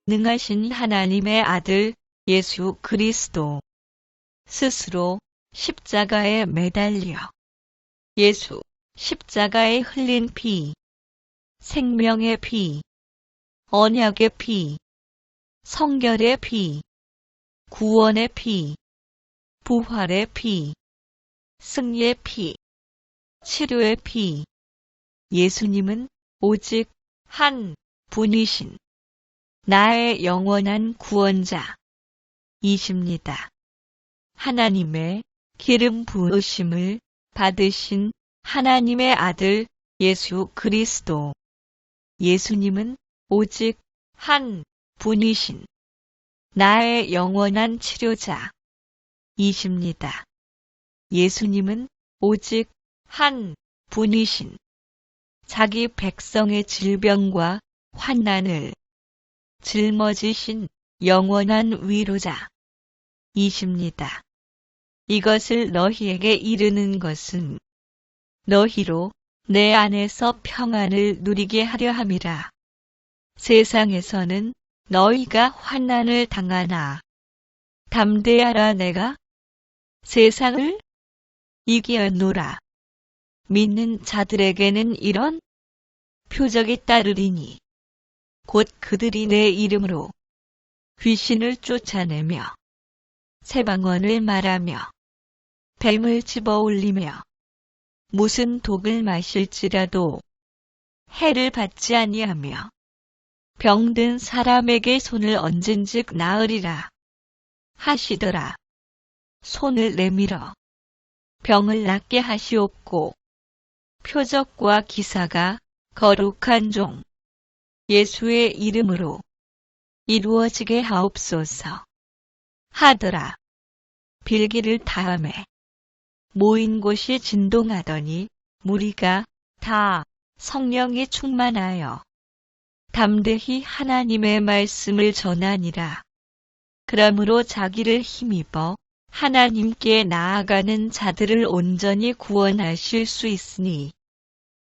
능하신 하나님의 아들 예수 그리스도 스스로 십자가에 매달려 예수 십자가에 흘린 피, 생명의 피, 언약의 피, 성결의 피, 구원의 피, 부활의 피, 승리의 피, 치료의 피. 예수님은 오직 한 분이신 나의 영원한 구원자이십니다. 하나님의 기름 부으심을 받으신 하나님의 아들 예수 그리스도. 예수님은 오직 한 분이신 나의 영원한 치료자이십니다. 예수님은 오직 한 분이신 자기 백성의 질병과 환난을 짊어지신 영원한 위로자이십니다. 이것을 너희에게 이르는 것은 너희로 내 안에서 평안을 누리게 하려 함이라. 세상에서는 너희가 환난을 당하나 담대하라. 내가 세상을 이기었노라. 믿는 자들에게는 이런 표적이 따르리니 곧 그들이 내 이름으로 귀신을 쫓아내며 새방언을 말하며 뱀을 집어올리며 무슨 독을 마실지라도 해를 받지 아니하며 병든 사람에게 손을 얹은즉 나으리라 하시더라. 손을 내밀어 병을 낫게 하시옵고 표적과 기사가 거룩한 종 예수의 이름으로 이루어지게 하옵소서 하더라. 빌기를 다음에 모인 곳이 진동하더니 무리가 다 성령이 충만하여 담대히 하나님의 말씀을 전하니라. 그러므로 자기를 힘입어 하나님께 나아가는 자들을 온전히 구원하실 수 있으니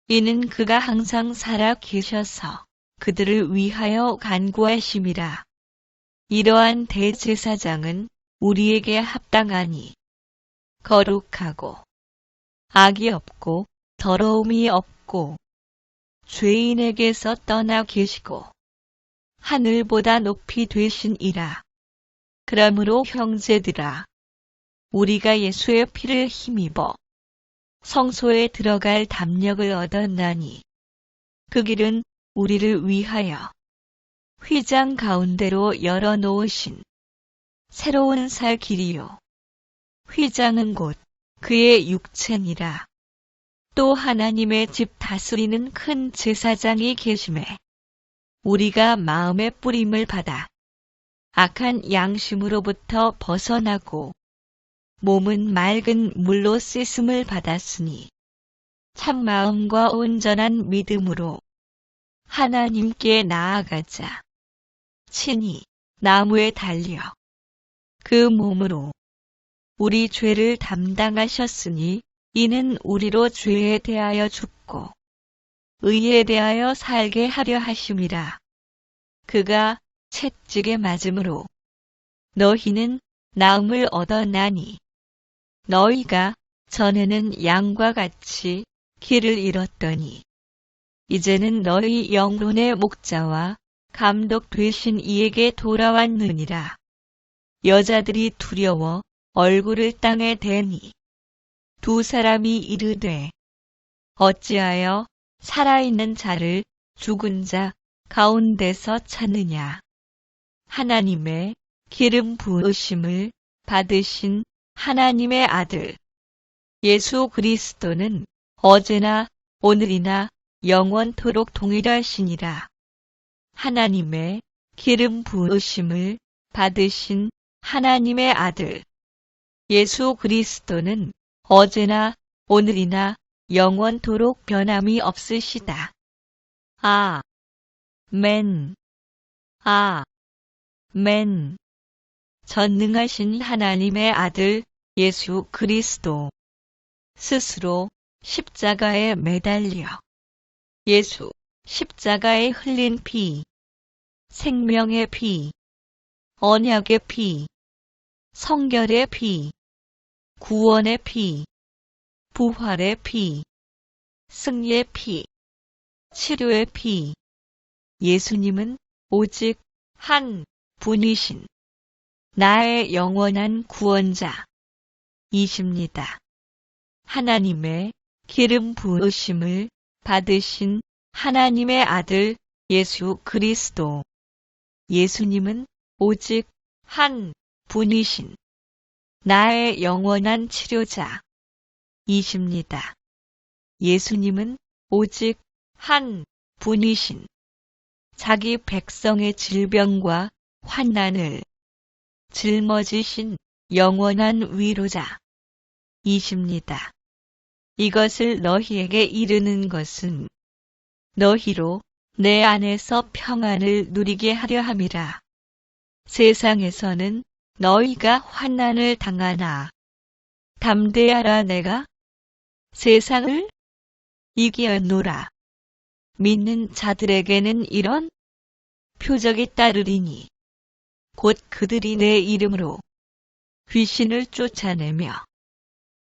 이는 그가 항상 살아 계셔서 그들을 위하여 간구하심이라. 이러한 대제사장은 우리에게 합당하니 거룩하고 악이 없고 더러움이 없고 죄인에게서 떠나 계시고 하늘보다 높이 되신이라. 그러므로 형제들아, 우리가 예수의 피를 힘입어 성소에 들어갈 담력을 얻었나니 그 길은 우리를 위하여 휘장 가운데로 열어놓으신 새로운 살 길이요. 휘장은 곧 그의 육체니라. 또 하나님의 집 다스리는 큰 제사장이 계심에 우리가 마음의 뿌림을 받아 악한 양심으로부터 벗어나고 몸은 맑은 물로 씻음을 받았으니 참마음과 온전한 믿음으로 하나님께 나아가자. 친히 나무에 달려 그 몸으로 우리 죄를 담당하셨으니 이는 우리로 죄에 대하여 죽고 의에 대하여 살게 하려 하심이라. 그가 채찍에 맞음으로 너희는 나음을 얻었나니 너희가 전에는 양과 같이 길을 잃었더니 이제는 너희 영혼의 목자와 감독 되신 이에게 돌아왔느니라. 여자들이 두려워 얼굴을 땅에 대니 두 사람이 이르되 어찌하여 살아있는 자를 죽은 자 가운데서 찾느냐. 하나님의 기름 부으심을 받으신 하나님의 아들 예수 그리스도는 어제나 오늘이나 영원토록 동일하시니라. 하나님의 기름 부으심을 받으신 하나님의 아들 예수 그리스도는 어제나 오늘이나 영원토록 변함이 없으시다. 아멘. 아멘. 전능하신 하나님의 아들 예수 그리스도 스스로 십자가에 매달려 예수 십자가에 흘린 피, 생명의 피, 언약의 피, 성결의 피, 구원의 피, 부활의 피, 승리의 피, 치료의 피. 예수님은 오직 한 분이신 나의 영원한 구원자 이십니다. 하나님의 기름 부으심을 받으신 하나님의 아들 예수 그리스도. 예수님은 오직 한 분이신 나의 영원한 치료자 이십니다. 예수님은 오직 한 분이신 자기 백성의 질병과 환난을 짊어지신 영원한 위로자 이십니다. 이것을 너희에게 이르는 것은 너희로 내 안에서 평안을 누리게 하려 함이라. 세상에서는 너희가 환난을 당하나 담대하라. 내가 세상을 이기었노라. 믿는 자들에게는 이런 표적이 따르리니 곧 그들이 내 이름으로 귀신을 쫓아내며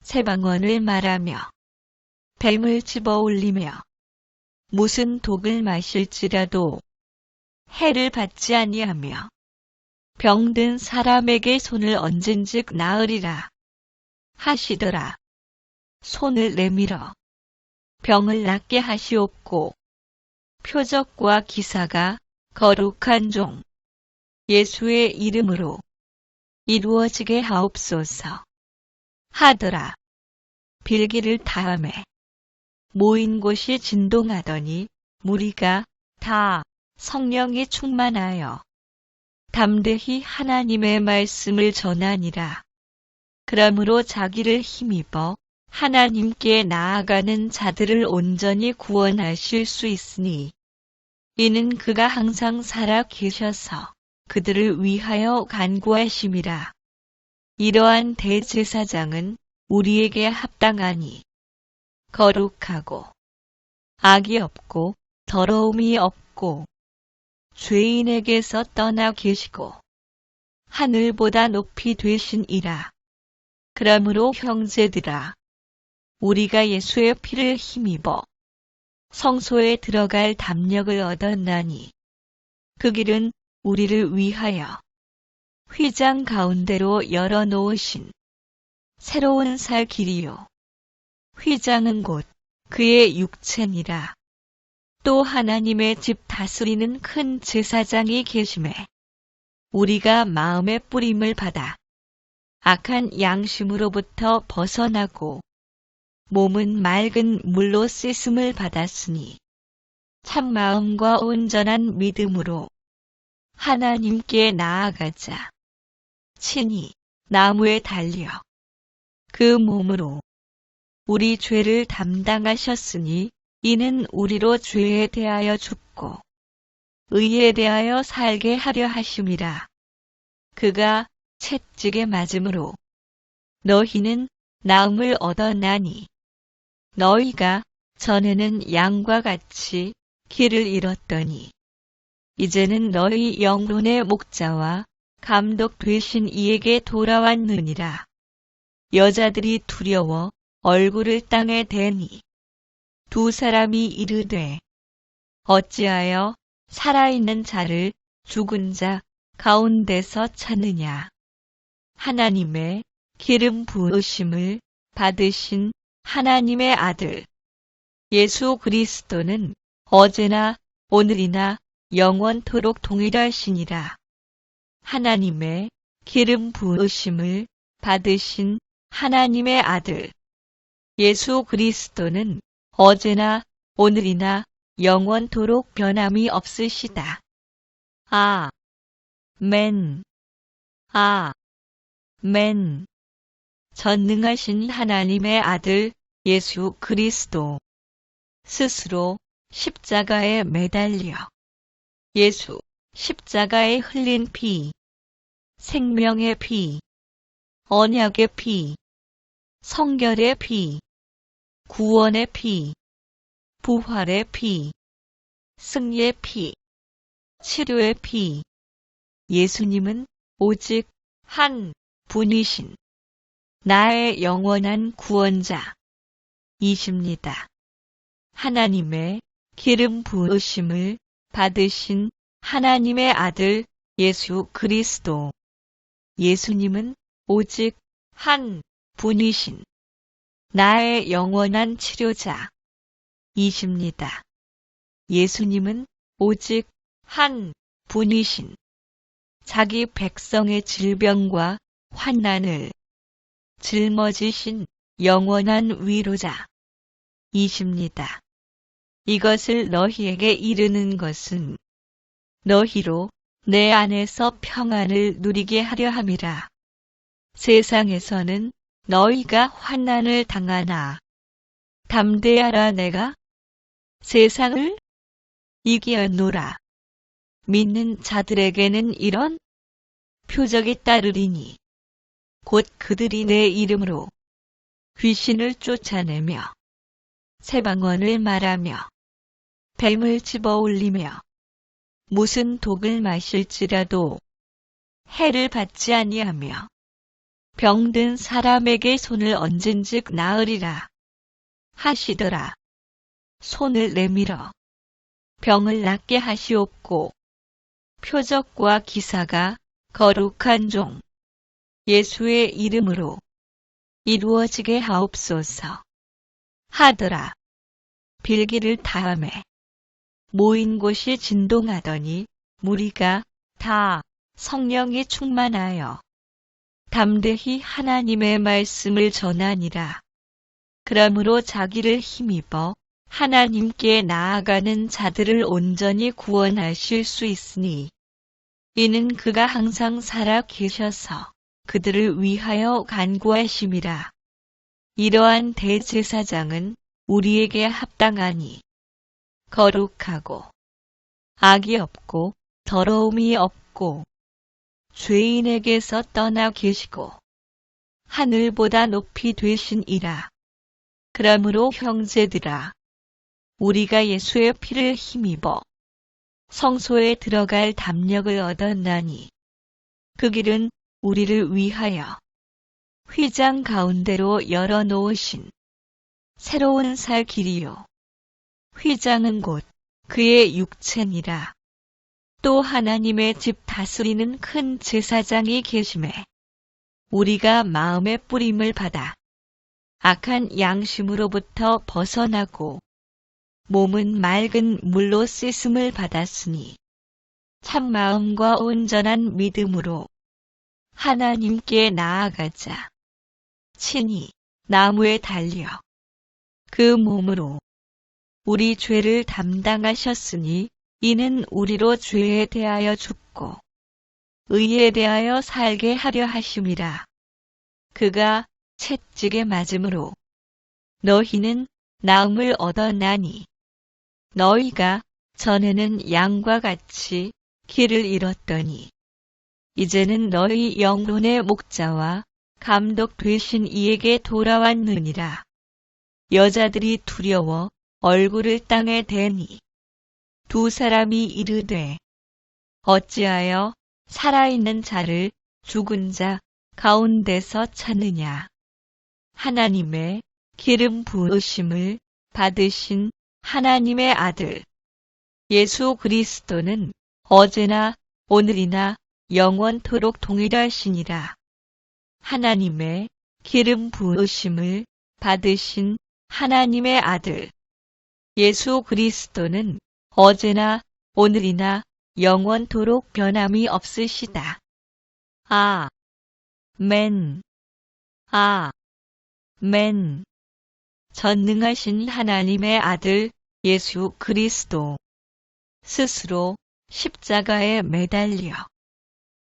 새방언을 말하며 뱀을 집어올리며 무슨 독을 마실지라도 해를 받지 아니하며 병든 사람에게 손을 얹은즉 나으리라 하시더라. 손을 내밀어 병을 낫게 하시옵고 표적과 기사가 거룩한 종 예수의 이름으로 이루어지게 하옵소서 하더라. 빌기를 다음에 모인 곳이 진동하더니 무리가 다 성령이 충만하여 담대히 하나님의 말씀을 전하니라. 그러므로 자기를 힘입어 하나님께 나아가는 자들을 온전히 구원하실 수 있으니 이는 그가 항상 살아 계셔서 그들을 위하여 간구하심이라. 이러한 대제사장은 우리에게 합당하니 거룩하고 악이 없고 더러움이 없고 죄인에게서 떠나 계시고 하늘보다 높이 되신이라. 그러므로 형제들아 우리가 예수의 피를 힘입어 성소에 들어갈 담력을 얻었나니 그 길은 우리를 위하여 휘장 가운데로 열어놓으신 새로운 살 길이요 휘장은 곧 그의 육체니라. 또 하나님의 집 다스리는 큰 제사장이 계심에 우리가 마음의 뿌림을 받아 악한 양심으로부터 벗어나고 몸은 맑은 물로 씻음을 받았으니 참마음과 온전한 믿음으로 하나님께 나아가자. 친히 나무에 달려 그 몸으로 우리 죄를 담당하셨으니 이는 우리로 죄에 대하여 죽고 의에 대하여 살게 하려 하심이라. 그가 채찍에 맞음으로 너희는 나음을 얻었나니 너희가 전에는 양과 같이 길을 잃었더니 이제는 너희 영혼의 목자와 감독 되신 이에게 돌아왔느니라. 여자들이 두려워 얼굴을 땅에 대니 두 사람이 이르되 어찌하여 살아있는 자를 죽은 자 가운데서 찾느냐. 하나님의 기름 부으심을 받으신 하나님의 아들 예수 그리스도는 어제나 오늘이나 영원토록 동일하시니라. 하나님의 기름 부으심을 받으신 하나님의 아들 예수 그리스도는 어제나 오늘이나 영원토록 변함이 없으시다. 아멘. 아멘. 전능하신 하나님의 아들 예수 그리스도 스스로 십자가에 매달려 예수 십자가에 흘린 피, 생명의 피, 언약의 피, 성결의 피, 구원의 피, 부활의 피, 승리의 피, 치료의 피. 예수님은 오직 한 분이신 나의 영원한 구원자 이십니다. 하나님의 기름 부으심을 받으신 하나님의 아들 예수 그리스도. 예수님은 오직 한 분이신 나의 영원한 치료자 이십니다. 예수님은 오직 한 분이신 자기 백성의 질병과 환난을 짊어지신 영원한 위로자 이십니다. 이것을 너희에게 이르는 것은 너희로 내 안에서 평안을 누리게 하려 함이라. 세상에서는 너희가 환난을 당하나 담대하라. 내가 세상을 이기었노라. 믿는 자들에게는 이런 표적이 따르리니 곧 그들이 내 이름으로 귀신을 쫓아내며 새방언을 말하며 뱀을 집어올리며 무슨 독을 마실지라도 해를 받지 아니하며 병든 사람에게 손을 얹은즉 나으리라 하시더라. 손을 내밀어 병을 낫게 하시옵고 표적과 기사가 거룩한 종 예수의 이름으로 이루어지게 하옵소서 하더라. 빌기를 다음에 모인 곳이 진동하더니 무리가 다 성령이 충만하여 담대히 하나님의 말씀을 전하니라. 그러므로 자기를 힘입어 하나님께 나아가는 자들을 온전히 구원하실 수 있으니 이는 그가 항상 살아 계셔서 그들을 위하여 간구하심이라. 이러한 대제사장은 우리에게 합당하니 거룩하고 악이 없고 더러움이 없고 죄인에게서 떠나 계시고 하늘보다 높이 되신이라. 그러므로 형제들아 우리가 예수의 피를 힘입어 성소에 들어갈 담력을 얻었나니 그 길은 우리를 위하여 휘장 가운데로 열어놓으신 새로운 살 길이요 휘장은 곧 그의 육체니라. 또 하나님의 집 다스리는 큰 제사장이 계심에 우리가 마음의 뿌림을 받아 악한 양심으로부터 벗어나고 몸은 맑은 물로 씻음을 받았으니 참마음과 온전한 믿음으로 하나님께 나아가자. 친히 나무에 달려 그 몸으로 우리 죄를 담당하셨으니 이는 우리로 죄에 대하여 죽고 의에 대하여 살게 하려 하심이라. 그가 채찍에 맞음으로 너희는 나음을 얻었나니 너희가 전에는 양과 같이 길을 잃었더니 이제는 너희 영혼의 목자와 감독 되신 이에게 돌아왔느니라. 여자들이 두려워 얼굴을 땅에 대니 두 사람이 이르되 어찌하여 살아있는 자를 죽은 자 가운데서 찾느냐. 하나님의 기름 부으심을 받으신 하나님의 아들 예수 그리스도는 어제나 오늘이나 영원토록 동일하시니라. 하나님의 기름 부으심을 받으신 하나님의 아들 예수 그리스도는 어제나 오늘이나 영원토록 변함이 없으시다. 아멘. 아멘. 전능하신 하나님의 아들 예수 그리스도 스스로 십자가에 매달려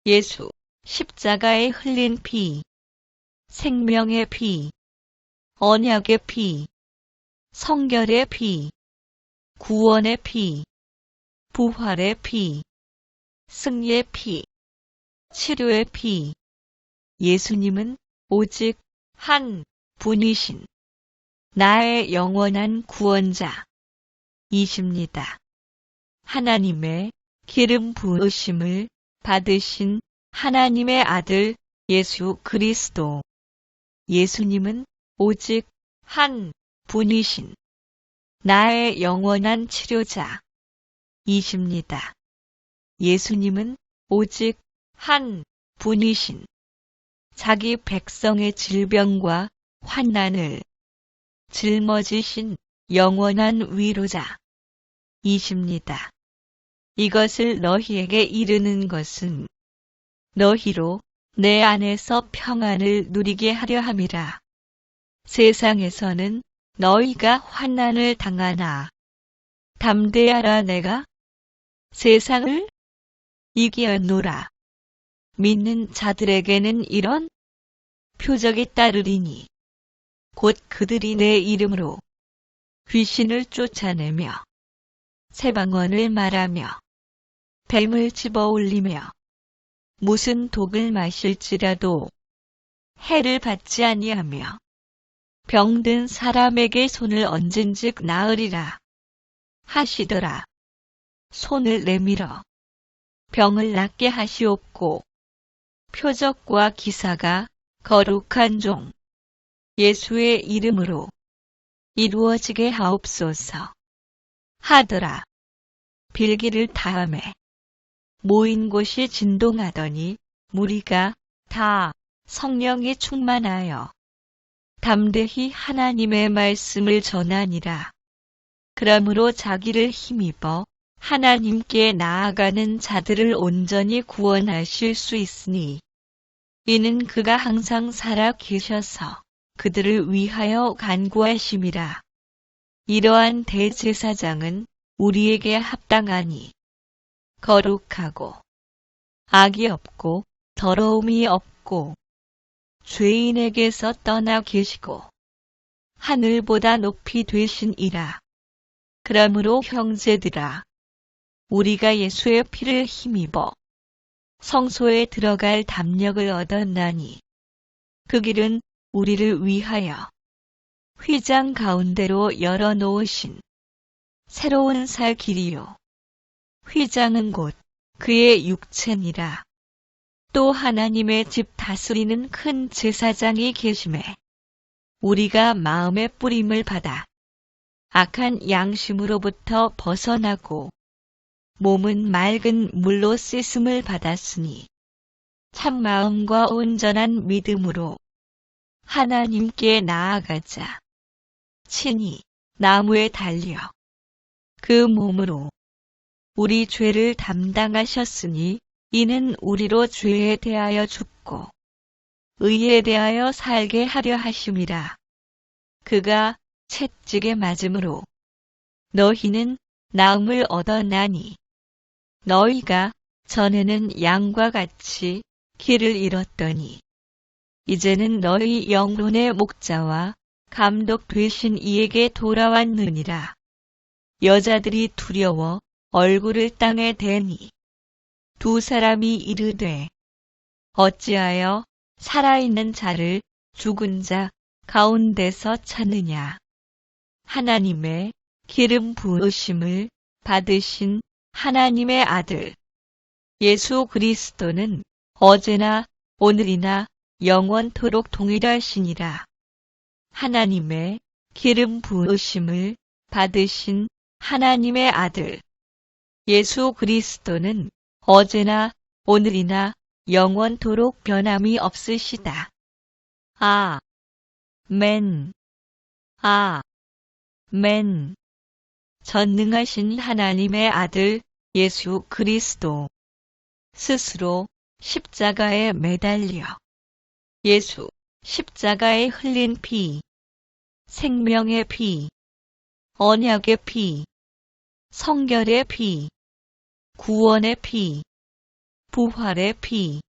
예수 십자가에 흘린 피, 생명의 피, 언약의 피, 성결의 피, 구원의 피, 부활의 피, 승리의 피, 치료의 피. 예수님은 오직 한 분이신 나의 영원한 구원자 이십니다. 하나님의 기름 부으심을 받으신 하나님의 아들 예수 그리스도. 예수님은 오직 한 분이신 나의 영원한 치료자 이십니다. 예수님은 오직 한 분이신 자기 백성의 질병과 환난을 짊어지신 영원한 위로자 이십니다. 이것을 너희에게 이르는 것은 너희로 내 안에서 평안을 누리게 하려 함이라. 세상에서는 너희가 환난을 당하나 담대하라 내가 세상을 이기었노라. 믿는 자들에게는 이런 표적이 따르리니 곧 그들이 내 이름으로 귀신을 쫓아내며 새방언을 말하며 뱀을 집어올리며 무슨 독을 마실지라도 해를 받지 아니하며 병든 사람에게 손을 얹은즉 나으리라 하시더라. 손을 내밀어 병을 낫게 하시옵고 표적과 기사가 거룩한 종 예수의 이름으로 이루어지게 하옵소서 하더라. 빌기를 다음에 모인 곳이 진동하더니 무리가 다 성령이 충만하여 담대히 하나님의 말씀을 전하니라. 그러므로 자기를 힘입어 하나님께 나아가는 자들을 온전히 구원하실 수 있으니 이는 그가 항상 살아 계셔서 그들을 위하여 간구하심이라. 이러한 대제사장은 우리에게 합당하니 거룩하고 악이 없고 더러움이 없고 죄인에게서 떠나 계시고 하늘보다 높이 되신 이라. 그러므로 형제들아 우리가 예수의 피를 힘입어 성소에 들어갈 담력을 얻었나니 그 길은 우리를 위하여 휘장 가운데로 열어놓으신 새로운 살 길이요 휘장은 곧 그의 육체니라. 또 하나님의 집 다스리는 큰 제사장이 계심에 우리가 마음의 뿌림을 받아 악한 양심으로부터 벗어나고 몸은 맑은 물로 씻음을 받았으니 참 마음과 온전한 믿음으로 하나님께 나아가자. 친히 나무에 달려 그 몸으로 우리 죄를 담당하셨으니 이는 우리로 죄에 대하여 죽고 의에 대하여 살게 하려 하심이라. 그가 채찍에 맞음으로 너희는 나음을 얻어나니 너희가 전에는 양과 같이 길을 잃었더니 이제는 너희 영혼의 목자와 감독 되신 이에게 돌아왔느니라. 여자들이 두려워 얼굴을 땅에 대니 두 사람이 이르되 어찌하여 살아있는 자를 죽은 자 가운데서 찾느냐. 하나님의 기름 부으심을 받으신 하나님의 아들 예수 그리스도는 어제나 오늘이나 영원토록 동일하시니라. 하나님의 기름 부으심을 받으신 하나님의 아들 예수 그리스도는 어제나 오늘이나 영원토록 변함이 없으시다. 아멘. 아멘. 전능하신 하나님의 아들 예수 그리스도 스스로 십자가에 매달려 예수 십자가에 흘린 피, 생명의 피, 언약의 피, 성결의 피, 구원의 피, 부활의 피,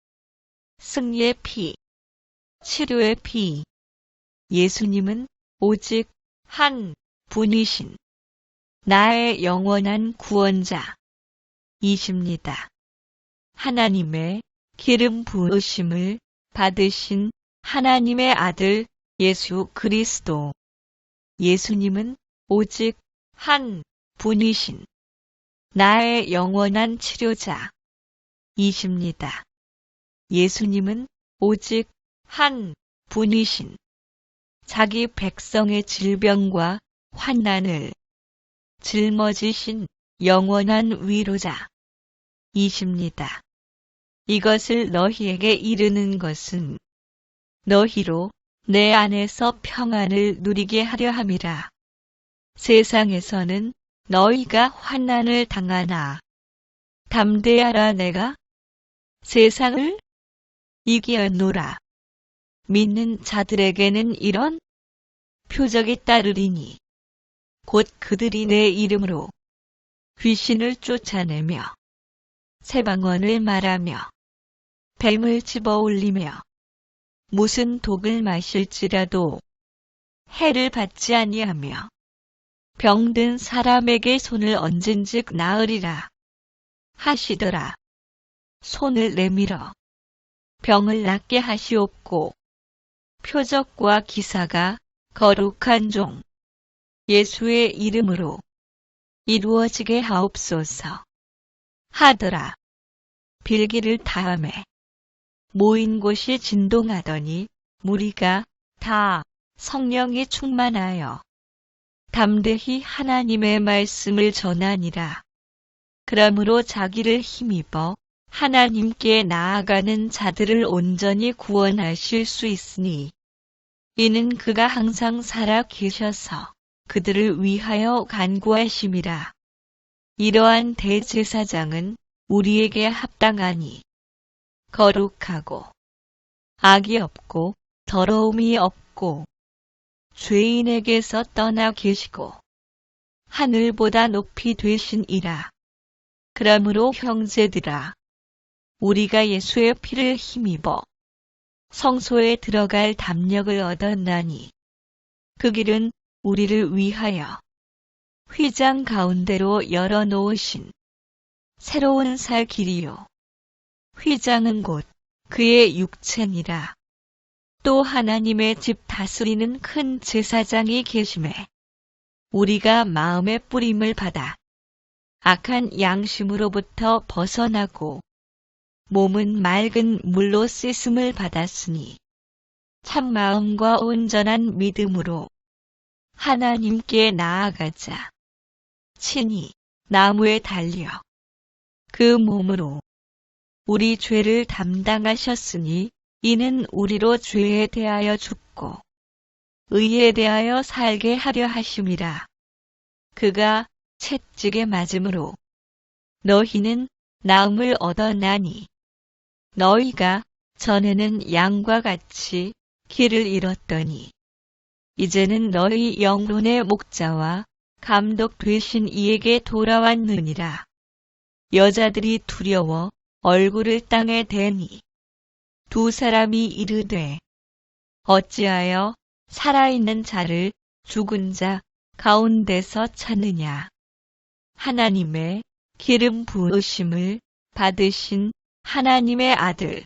승리의 피, 치료의 피. 예수님은 오직 한 분이신 나의 영원한 구원자 이십니다. 하나님의 기름 부으심을 받으신 하나님의 아들 예수 그리스도. 예수님은 오직 한 분이신 나의 영원한 치료자 이십니다. 예수님은 오직 한 분이신 자기 백성의 질병과 환난을 짊어지신 영원한 위로자 이십니다. 이것을 너희에게 이르는 것은 너희로 내 안에서 평안을 누리게 하려 함이라. 세상에서는 너희가 환난을 당하나 담대하라 내가 세상을 이기었노라. 믿는 자들에게는 이런 표적이 따르리니 곧 그들이 내 이름으로 귀신을 쫓아내며 새방언을 말하며 뱀을 집어올리며 무슨 독을 마실지라도 해를 받지 아니하며 병든 사람에게 손을 얹은즉 나으리라 하시더라. 손을 내밀어 병을 낫게 하시옵고 표적과 기사가 거룩한 종 예수의 이름으로 이루어지게 하옵소서 하더라. 빌기를 다음에 모인 곳이 진동하더니 무리가 다 성령이 충만하여 담대히 하나님의 말씀을 전하니라. 그러므로 자기를 힘입어 하나님께 나아가는 자들을 온전히 구원하실 수 있으니 이는 그가 항상 살아 계셔서 그들을 위하여 간구하심이라. 이러한 대제사장은 우리에게 합당하니 거룩하고 악이 없고 더러움이 없고 죄인에게서 떠나 계시고 하늘보다 높이 되신 이라. 그러므로 형제들아 우리가 예수의 피를 힘입어 성소에 들어갈 담력을 얻었나니 그 길은 우리를 위하여 휘장 가운데로 열어놓으신 새로운 살 길이요 휘장은 곧 그의 육체니라. 또 하나님의 집 다스리는 큰 제사장이 계심에 우리가 마음의 뿌림을 받아 악한 양심으로부터 벗어나고 몸은 맑은 물로 씻음을 받았으니 참마음과 온전한 믿음으로 하나님께 나아가자. 친히 나무에 달려 그 몸으로 우리 죄를 담당하셨으니 이는 우리로 죄에 대하여 죽고 의에 대하여 살게 하려 하심이라. 그가 채찍에 맞음으로 너희는 나음을 얻어나니 너희가 전에는 양과 같이 길을 잃었더니 이제는 너희 영혼의 목자와 감독 되신 이에게 돌아왔느니라. 여자들이 두려워 얼굴을 땅에 대니 두 사람이 이르되 어찌하여 살아있는 자를 죽은 자 가운데서 찾느냐. 하나님의 기름 부으심을 받으신 하나님의 아들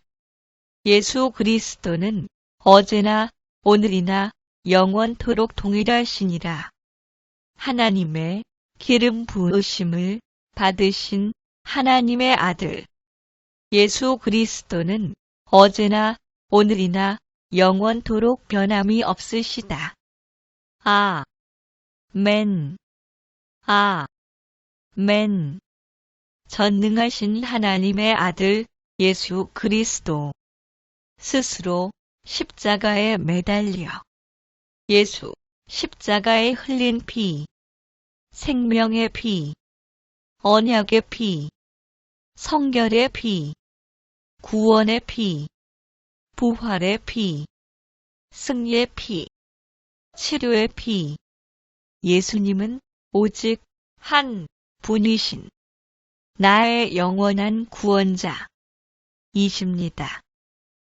예수 그리스도는 어제나 오늘이나 영원토록 동일하시니라. 하나님의 기름 부으심을 받으신 하나님의 아들 예수 그리스도는 어제나 오늘이나 영원토록 변함이 없으시다. 아멘. 아멘. 전능하신 하나님의 아들 예수 그리스도 스스로 십자가에 매달려 예수 십자가에 흘린 피, 생명의 피, 언약의 피, 성결의 피, 구원의 피, 부활의 피, 승리의 피, 치료의 피. 예수님은 오직 한 분이신 나의 영원한 구원자 이십니다.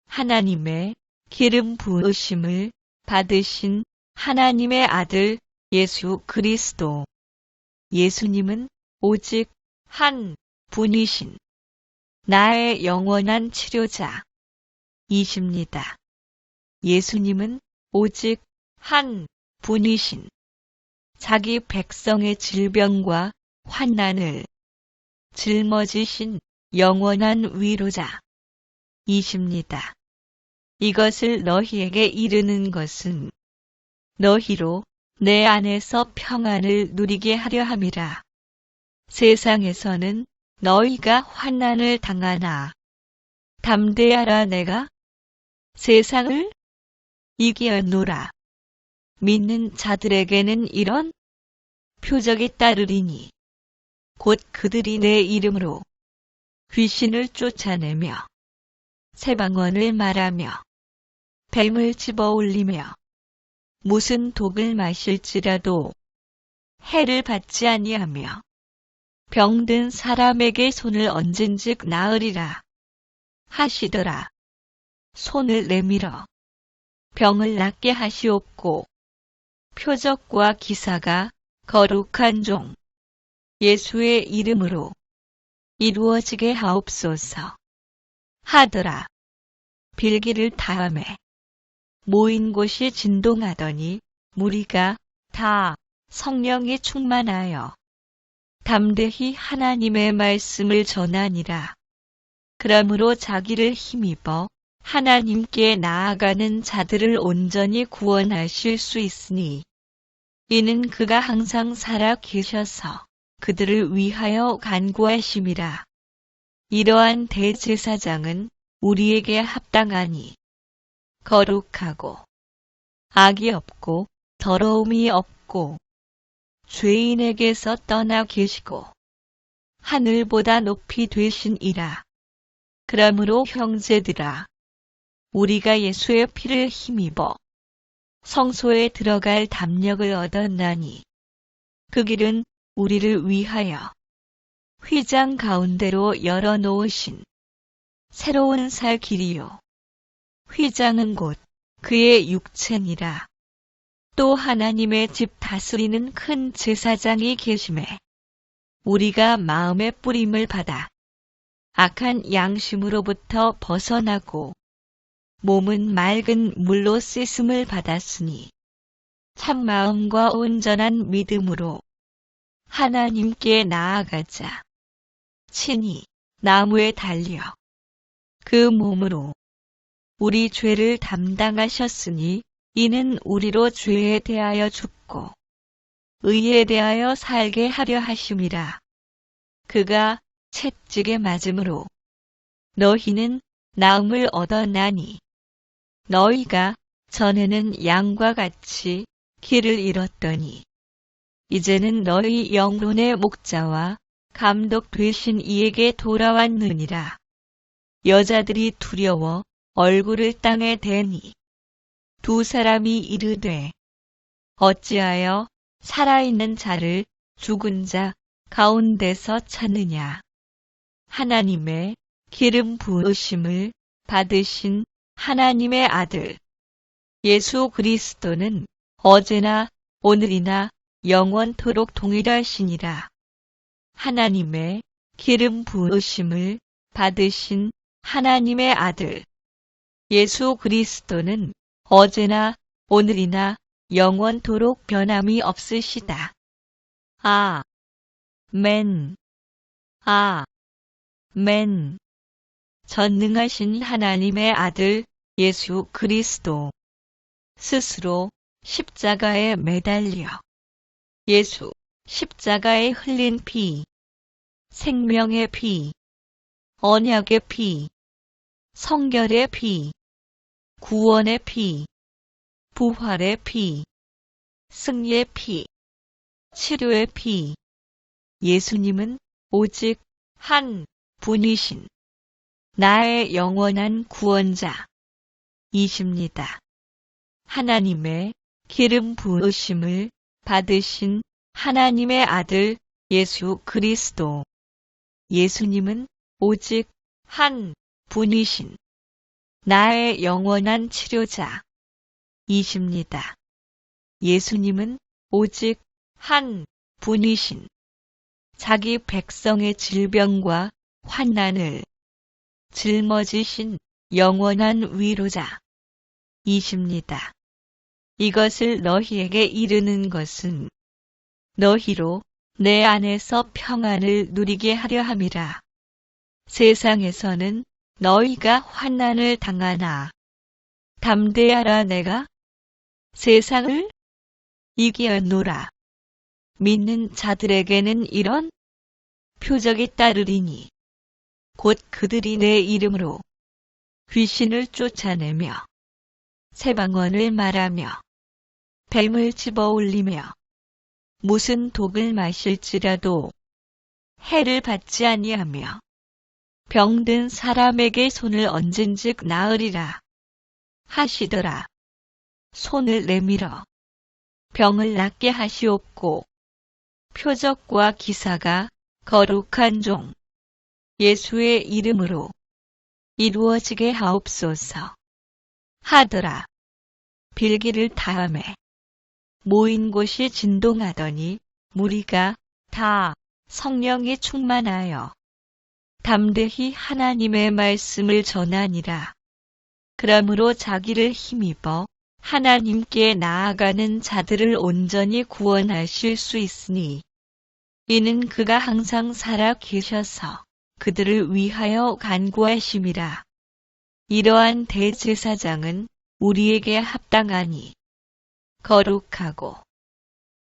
하나님의 기름 부으심을 받으신 하나님의 아들 예수 그리스도. 예수님은 오직 한 분이신 나의 영원한 치료자 이십니다. 예수님은 오직 한 분이신 자기 백성의 질병과 환난을 짊어지신 영원한 위로자 이십니다. 이것을 너희에게 이르는 것은 너희로 내 안에서 평안을 누리게 하려 함이라. 세상에서는 너희가 환난을 당하나 담대하라. 내가 세상을 이기었노라. 믿는 자들에게는 이런 표적이 따르리니 곧 그들이 내 이름으로 귀신을 쫓아내며 새방언을 말하며 뱀을 집어올리며 무슨 독을 마실지라도 해를 받지 아니하며 병든 사람에게 손을 얹은즉 나으리라 하시더라. 손을 내밀어 병을 낫게 하시옵고 표적과 기사가 거룩한 종 예수의 이름으로 이루어지게 하옵소서 하더라. 빌기를 다음에 모인 곳이 진동하더니 무리가 다 성령이 충만하여 담대히 하나님의 말씀을 전하니라. 그러므로 자기를 힘입어 하나님께 나아가는 자들을 온전히 구원하실 수 있으니 이는 그가 항상 살아 계셔서 그들을 위하여 간구하심이라. 이러한 대제사장은 우리에게 합당하니 거룩하고 악이 없고 더러움이 없고 죄인에게서 떠나 계시고 하늘보다 높이 되신이라. 그러므로 형제들아 우리가 예수의 피를 힘입어 성소에 들어갈 담력을 얻었나니 그 길은 우리를 위하여 휘장 가운데로 열어놓으신 새로운 살 길이요 휘장은 곧 그의 육체니라. 또 하나님의 집 다스리는 큰 제사장이 계심에 우리가 마음의 뿌림을 받아 악한 양심으로부터 벗어나고 몸은 맑은 물로 씻음을 받았으니 참마음과 온전한 믿음으로 하나님께 나아가자. 친히 나무에 달려 그 몸으로 우리 죄를 담당하셨으니 이는 우리로 죄에 대하여 죽고 의에 대하여 살게 하려 하심이라. 그가 채찍에 맞음으로 너희는 나음을 얻어나니 너희가 전에는 양과 같이 길을 잃었더니 이제는 너희 영혼의 목자와 감독 되신 이에게 돌아왔느니라. 여자들이 두려워 얼굴을 땅에 대니 두 사람이 이르되 어찌하여 살아있는 자를 죽은 자 가운데서 찾느냐. 하나님의 기름 부으심을 받으신 하나님의 아들 예수 그리스도는 어제나 오늘이나 영원토록 동일하시니라. 하나님의 기름 부으심을 받으신 하나님의 아들 예수 그리스도는 어제나 오늘이나 영원토록 변함이 없으시다. 아멘. 아멘. 전능하신 하나님의 아들 예수 그리스도 스스로 십자가에 매달려 예수 십자가에 흘린 피, 생명의 피, 언약의 피, 성결의 피, 구원의 피, 부활의 피, 승리의 피, 치료의 피. 예수님은 오직 한 분이신 나의 영원한 구원자 이십니다. 하나님의 기름 부으심을 받으신 하나님의 아들 예수 그리스도. 예수님은 오직 한 분이신 나의 영원한 치료자 이십니다. 예수님은 오직 한 분이신 자기 백성의 질병과 환난을 짊어지신 영원한 위로자 이십니다. 이것을 너희에게 이르는 것은 너희로 내 안에서 평안을 누리게 하려 함이라. 세상에서는 너희가 환난을 당하나 담대하라. 내가 세상을 이기었노라. 믿는 자들에게는 이런 표적이 따르리니 곧 그들이 내 이름으로 귀신을 쫓아내며 새방언을 말하며 뱀을 집어올리며 무슨 독을 마실지라도 해를 받지 아니하며 병든 사람에게 손을 얹은즉 나으리라 하시더라. 손을 내밀어 병을 낫게 하시옵고 표적과 기사가 거룩한 종 예수의 이름으로 이루어지게 하옵소서 하더라. 빌기를 다음에 모인 곳이 진동하더니 무리가 다 성령이 충만하여 담대히 하나님의 말씀을 전하니라. 그러므로 자기를 힘입어 하나님께 나아가는 자들을 온전히 구원하실 수 있으니 이는 그가 항상 살아 계셔서 그들을 위하여 간구하심이라. 이러한 대제사장은 우리에게 합당하니 거룩하고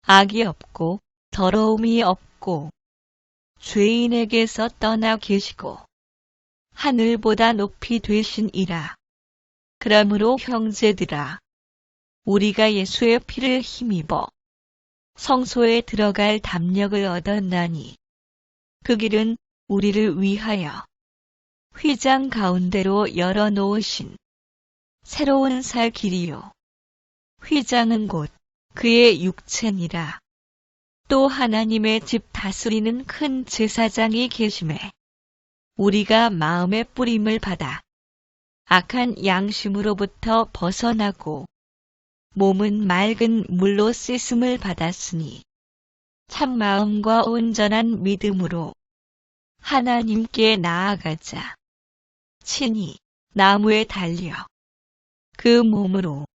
악이 없고 더러움이 없고 죄인에게서 떠나 계시고 하늘보다 높이 되신이라. 그러므로 형제들아, 우리가 예수의 피를 힘입어 성소에 들어갈 담력을 얻었나니 그 길은 우리를 위하여 휘장 가운데로 열어놓으신 새로운 살 길이요 휘장은 곧 그의 육체니라. 또 하나님의 집 다스리는 큰 제사장이 계심에 우리가 마음의 뿌림을 받아 악한 양심으로부터 벗어나고 몸은 맑은 물로 씻음을 받았으니 참마음과 온전한 믿음으로 하나님께 나아가자. 친히 나무에 달려 그 몸으로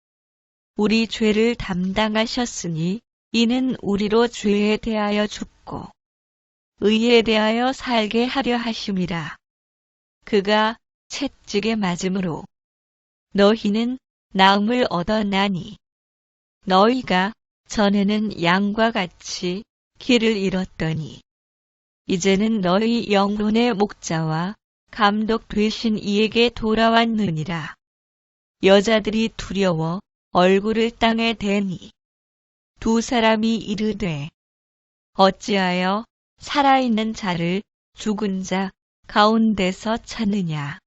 우리 죄를 담당하셨으니 이는 우리로 죄에 대하여 죽고 의에 대하여 살게 하려 하심이라. 그가 채찍에 맞음으로 너희는 나음을 얻었나니 너희가 전에는 양과 같이 길을 잃었더니 이제는 너희 영혼의 목자와 감독 되신 이에게 돌아왔느니라. 여자들이 두려워 얼굴을 땅에 대니 두 사람이 이르되 어찌하여 살아있는 자를 죽은 자 가운데서 찾느냐.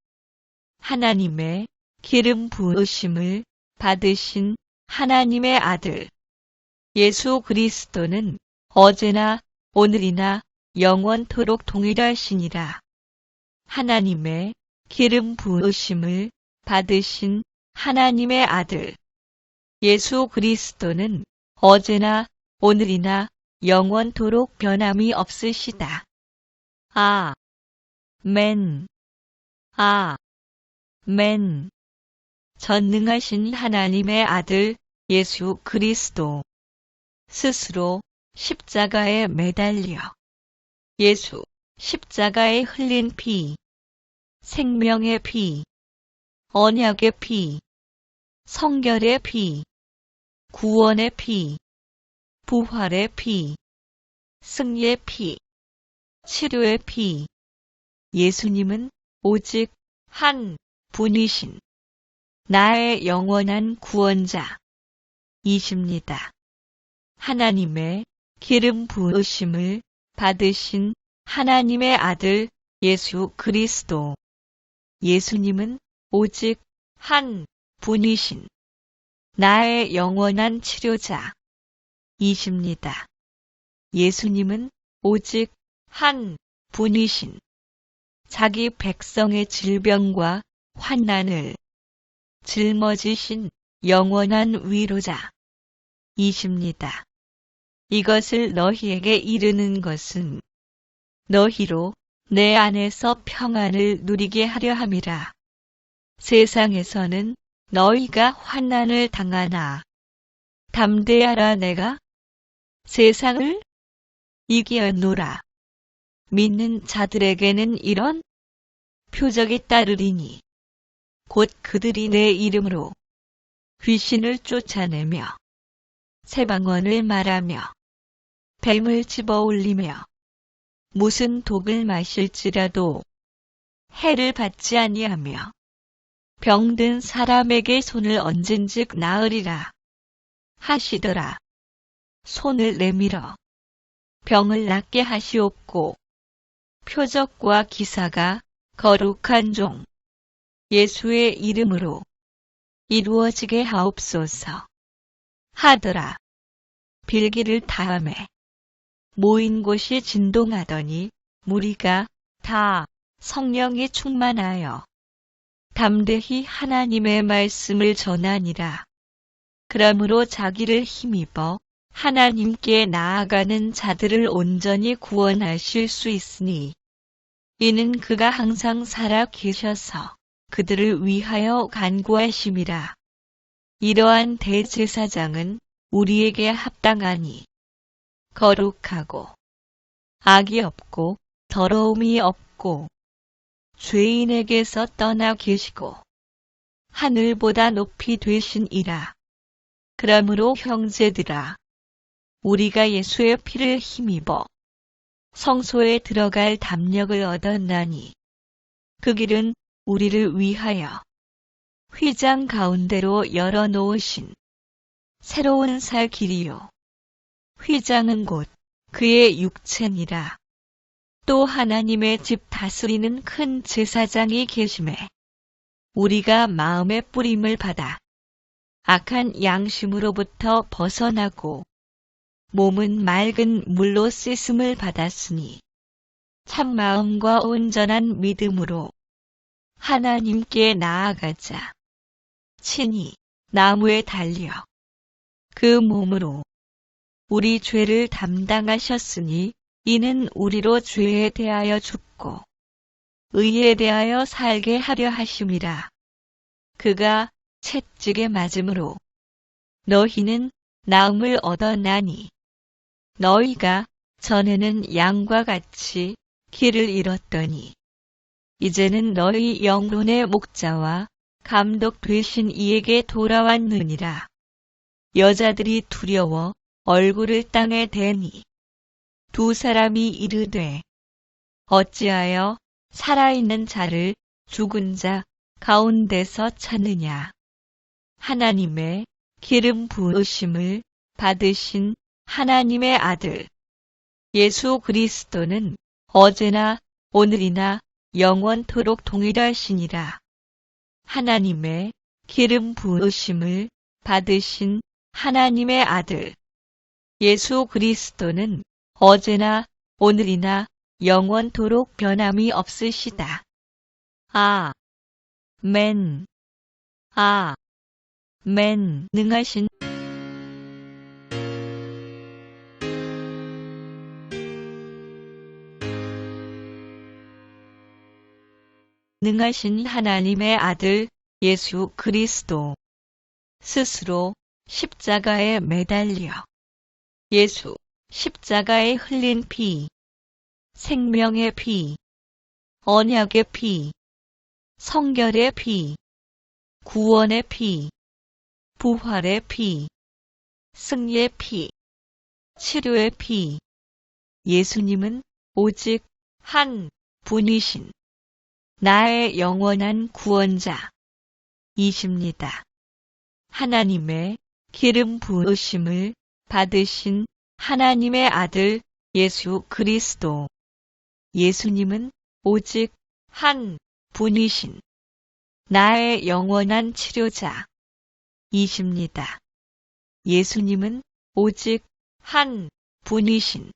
하나님의 기름 부으심을 받으신 하나님의 아들 예수 그리스도는 어제나 오늘이나 영원토록 동일하시니라. 하나님의 기름 부으심을 받으신 하나님의 아들 예수 그리스도는 어제나 오늘이나 영원토록 변함이 없으시다. 아멘. 아멘. 전능하신 하나님의 아들 예수 그리스도 스스로 십자가에 매달려 예수 십자가에 흘린 피, 생명의 피, 언약의 피, 성결의 피, 구원의 피, 부활의 피, 승리의 피, 치료의 피. 예수님은 오직 한 분이신 나의 영원한 구원자이십니다. 하나님의 기름 부으심을 받으신 하나님의 아들 예수 그리스도. 예수님은 오직 한 분이신 나의 영원한 치료자이십니다. 예수님은 오직 한 분이신 자기 백성의 질병과 환난을 짊어지신 영원한 위로자이십니다. 이것을 너희에게 이르는 것은 너희로 내 안에서 평안을 누리게 하려 함이라. 세상에서는 너희가 환난을 당하나 담대하라. 내가 세상을 이기었노라. 믿는 자들에게는 이런 표적이 따르리니 곧 그들이 내 이름으로 귀신을 쫓아내며 새방언을 말하며 뱀을 집어올리며 무슨 독을 마실지라도 해를 받지 아니하며 병든 사람에게 손을 얹은즉 나으리라 하시더라. 손을 내밀어 병을 낫게 하시옵고 표적과 기사가 거룩한 종 예수의 이름으로 이루어지게 하옵소서 하더라. 빌기를 다음에 모인 곳이 진동하더니 무리가 다 성령이 충만하여 담대히 하나님의 말씀을 전하니라. 그러므로 자기를 힘입어 하나님께 나아가는 자들을 온전히 구원하실 수 있으니 이는 그가 항상 살아 계셔서 그들을 위하여 간구하심이라. 이러한 대제사장은 우리에게 합당하니 거룩하고 악이 없고 더러움이 없고 죄인에게서 떠나 계시고 하늘보다 높이 되신이라. 그러므로 형제들아 우리가 예수의 피를 힘입어 성소에 들어갈 담력을 얻었나니 그 길은 우리를 위하여 휘장 가운데로 열어놓으신 새로운 살 길이요 휘장은 곧 그의 육체니라. 또 하나님의 집 다스리는 큰 제사장이 계심에 우리가 마음의 뿌림을 받아 악한 양심으로부터 벗어나고 몸은 맑은 물로 씻음을 받았으니 참마음과 온전한 믿음으로 하나님께 나아가자. 친히 나무에 달려 그 몸으로 우리 죄를 담당하셨으니 이는 우리로 죄에 대하여 죽고 의에 대하여 살게 하려 하심이라. 그가 채찍에 맞음으로 너희는 나음을 얻었나니 너희가 전에는 양과 같이 길을 잃었더니 이제는 너희 영혼의 목자와 감독 되신 이에게 돌아왔느니라. 여자들이 두려워 얼굴을 땅에 대니 두 사람이 이르되 어찌하여 살아있는 자를 죽은 자 가운데서 찾느냐. 하나님의 기름 부으심을 받으신 하나님의 아들 예수 그리스도는 어제나 오늘이나 영원토록 동일하시니라. 하나님의 기름 부으심을 받으신 하나님의 아들 예수 그리스도는 어제나 오늘이나 영원토록 변함이 없으시다. 아멘. 아멘. 능하신 하나님의 아들 예수 그리스도 스스로 십자가에 매달려 예수 십자가에 흘린 피, 생명의 피, 언약의 피, 성결의 피, 구원의 피, 부활의 피, 승리의 피, 치료의 피. 예수님은 오직 한 분이신 나의 영원한 구원자 이십니다. 하나님의 기름 부으심을 받으신 하나님의 아들 예수 그리스도. 예수님은 오직 한 분이신 나의 영원한 치료자 이십니다. 예수님은 오직 한 분이신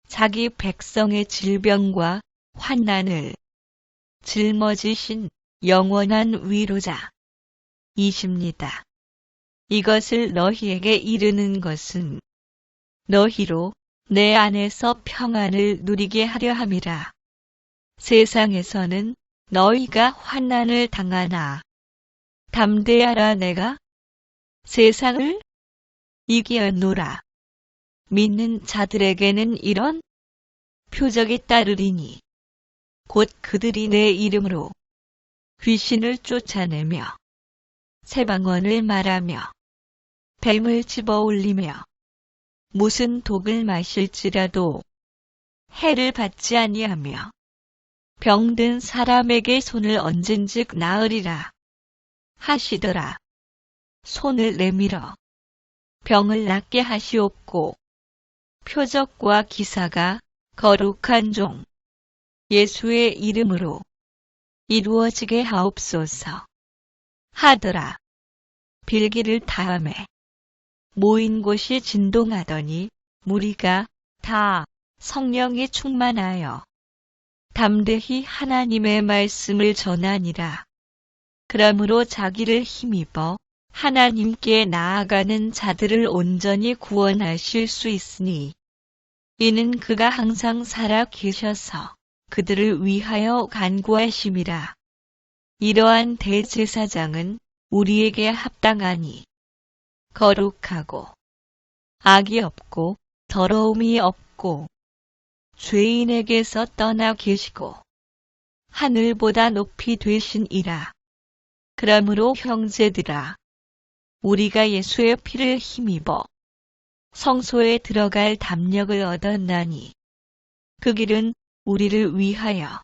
자기 백성의 질병과 환난을 짊어지신 영원한 위로자 이십니다. 이것을 너희에게 이르는 것은 너희로 내 안에서 평안을 누리게 하려 함이라. 세상에서는 너희가 환난을 당하나 담대하라. 내가 세상을 이기었노라. 믿는 자들에게는 이런 표적이 따르리니 곧 그들이 내 이름으로 귀신을 쫓아내며 세방언을 말하며 뱀을 집어올리며 무슨 독을 마실지라도 해를 받지 아니하며 병든 사람에게 손을 얹은즉 나으리라 하시더라. 손을 내밀어 병을 낫게 하시옵고 표적과 기사가 거룩한 종 예수의 이름으로 이루어지게 하옵소서 하더라. 빌기를 다음에 모인 곳이 진동하더니 무리가 다 성령이 충만하여 담대히 하나님의 말씀을 전하니라. 그러므로 자기를 힘입어 하나님께 나아가는 자들을 온전히 구원하실 수 있으니 이는 그가 항상 살아 계셔서 그들을 위하여 간구하심이라. 이러한 대제사장은 우리에게 합당하니 거룩하고 악이 없고 더러움이 없고 죄인에게서 떠나 계시고 하늘보다 높이 되신이라. 그러므로 형제들아 우리가 예수의 피를 힘입어 성소에 들어갈 담력을 얻었나니 그 길은 우리를 위하여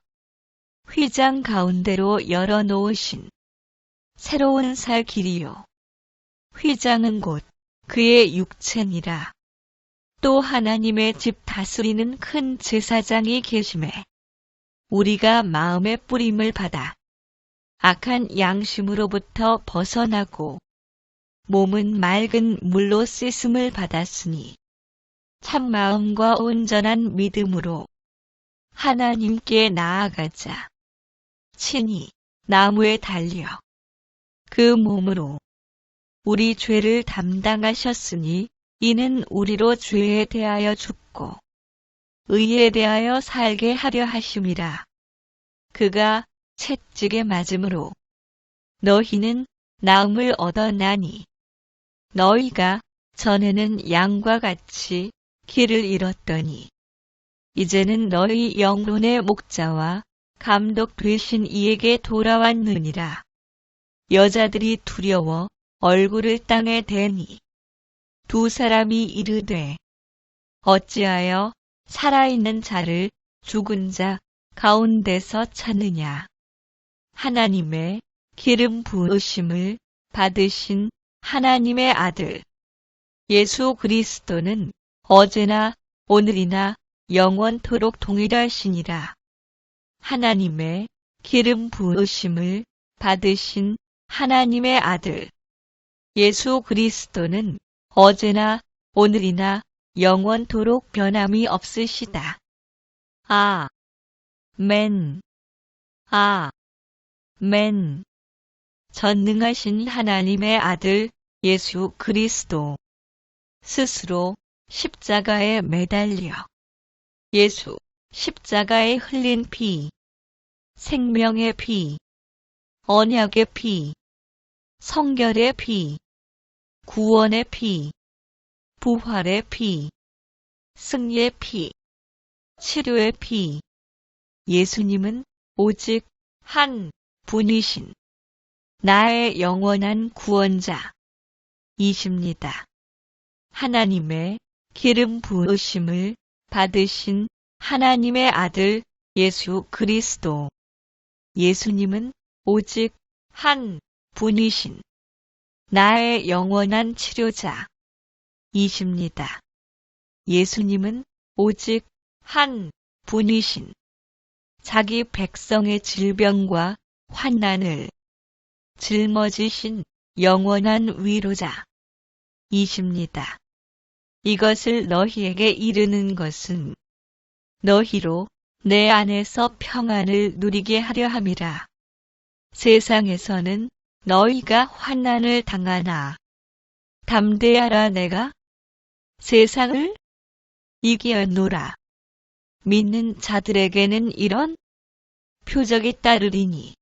휘장 가운데로 열어놓으신 새로운 살 길이요 휘장은 곧 그의 육체니라. 또 하나님의 집 다스리는 큰 제사장이 계심에 우리가 마음의 뿌림을 받아 악한 양심으로부터 벗어나고 몸은 맑은 물로 씻음을 받았으니 참마음과 온전한 믿음으로 하나님께 나아가자. 친히 나무에 달려 그 몸으로 우리 죄를 담당하셨으니 이는 우리로 죄에 대하여 죽고 의에 대하여 살게 하려 하심이라. 그가 채찍에 맞음으로 너희는 나음을 얻어나니 너희가 전에는 양과 같이 길을 잃었더니 이제는 너희 영혼의 목자와 감독 되신 이에게 돌아왔느니라. 여자들이 두려워 얼굴을 땅에 대니 두 사람이 이르되 어찌하여 살아있는 자를 죽은 자 가운데서 찾느냐. 하나님의 기름 부으심을 받으신 하나님의 아들 예수 그리스도는 어제나 오늘이나 영원토록 동일하시니라. 하나님의 기름 부으심을 받으신 하나님의 아들 예수 그리스도는 어제나 오늘이나 영원토록 변함이 없으시다. 아멘. 아멘. 전능하신 하나님의 아들 예수 그리스도 스스로 십자가에 매달려 예수 십자가에 흘린 피, 생명의 피, 언약의 피, 성결의 피, 구원의 피, 부활의 피, 승리의 피, 치료의 피. 예수님은 오직 한 분이신 나의 영원한 구원자 이십니다. 하나님의 기름 부으심을 받으신 하나님의 아들 예수 그리스도. 예수님은 오직 한 분이신 나의 영원한 치료자 이십니다. 예수님은 오직 한 분이신 자기 백성의 질병과 환난을 짊어지신 영원한 위로자 이십니다. 이것을 너희에게 이르는 것은 너희로 내 안에서 평안을 누리게 하려 함이라. 세상에서는 너희가 환난을 당하나 담대하라. 내가 세상을 이기었노라. 믿는 자들에게는 이런 표적이 따르리니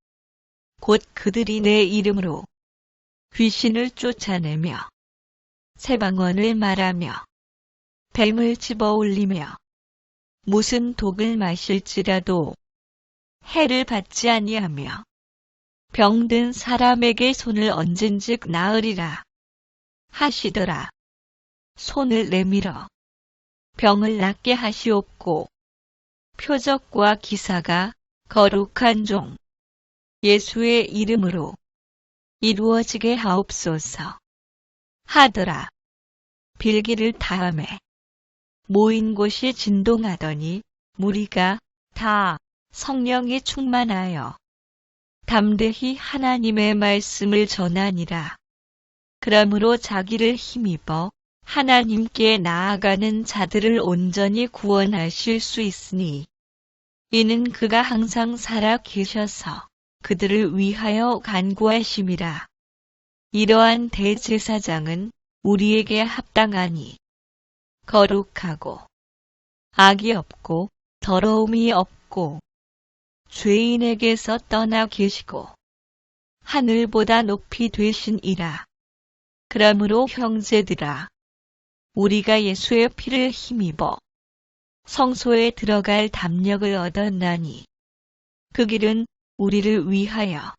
곧 그들이 내 이름으로 귀신을 쫓아내며 세방언을 말하며 뱀을 집어 올리며 무슨 독을 마실지라도 해를 받지 아니하며 병든 사람에게 손을 얹은즉 나으리라 하시더라. 손을 내밀어 병을 낫게 하시옵고 표적과 기사가 거룩한 종 예수의 이름으로 이루어지게 하옵소서 하더라. 빌기를 다음에 모인 곳이 진동하더니 무리가 다 성령이 충만하여 담대히 하나님의 말씀을 전하니라. 그러므로 자기를 힘입어 하나님께 나아가는 자들을 온전히 구원하실 수 있으니 이는 그가 항상 살아 계셔서 그들을 위하여 간구하심이라. 이러한 대제사장은 우리에게 합당하니 거룩하고 악이 없고 더러움이 없고 죄인에게서 떠나 계시고 하늘보다 높이 되신이라. 그러므로 형제들아 우리가 예수의 피를 힘입어 성소에 들어갈 담력을 얻었나니 그 길은 우리를 위하여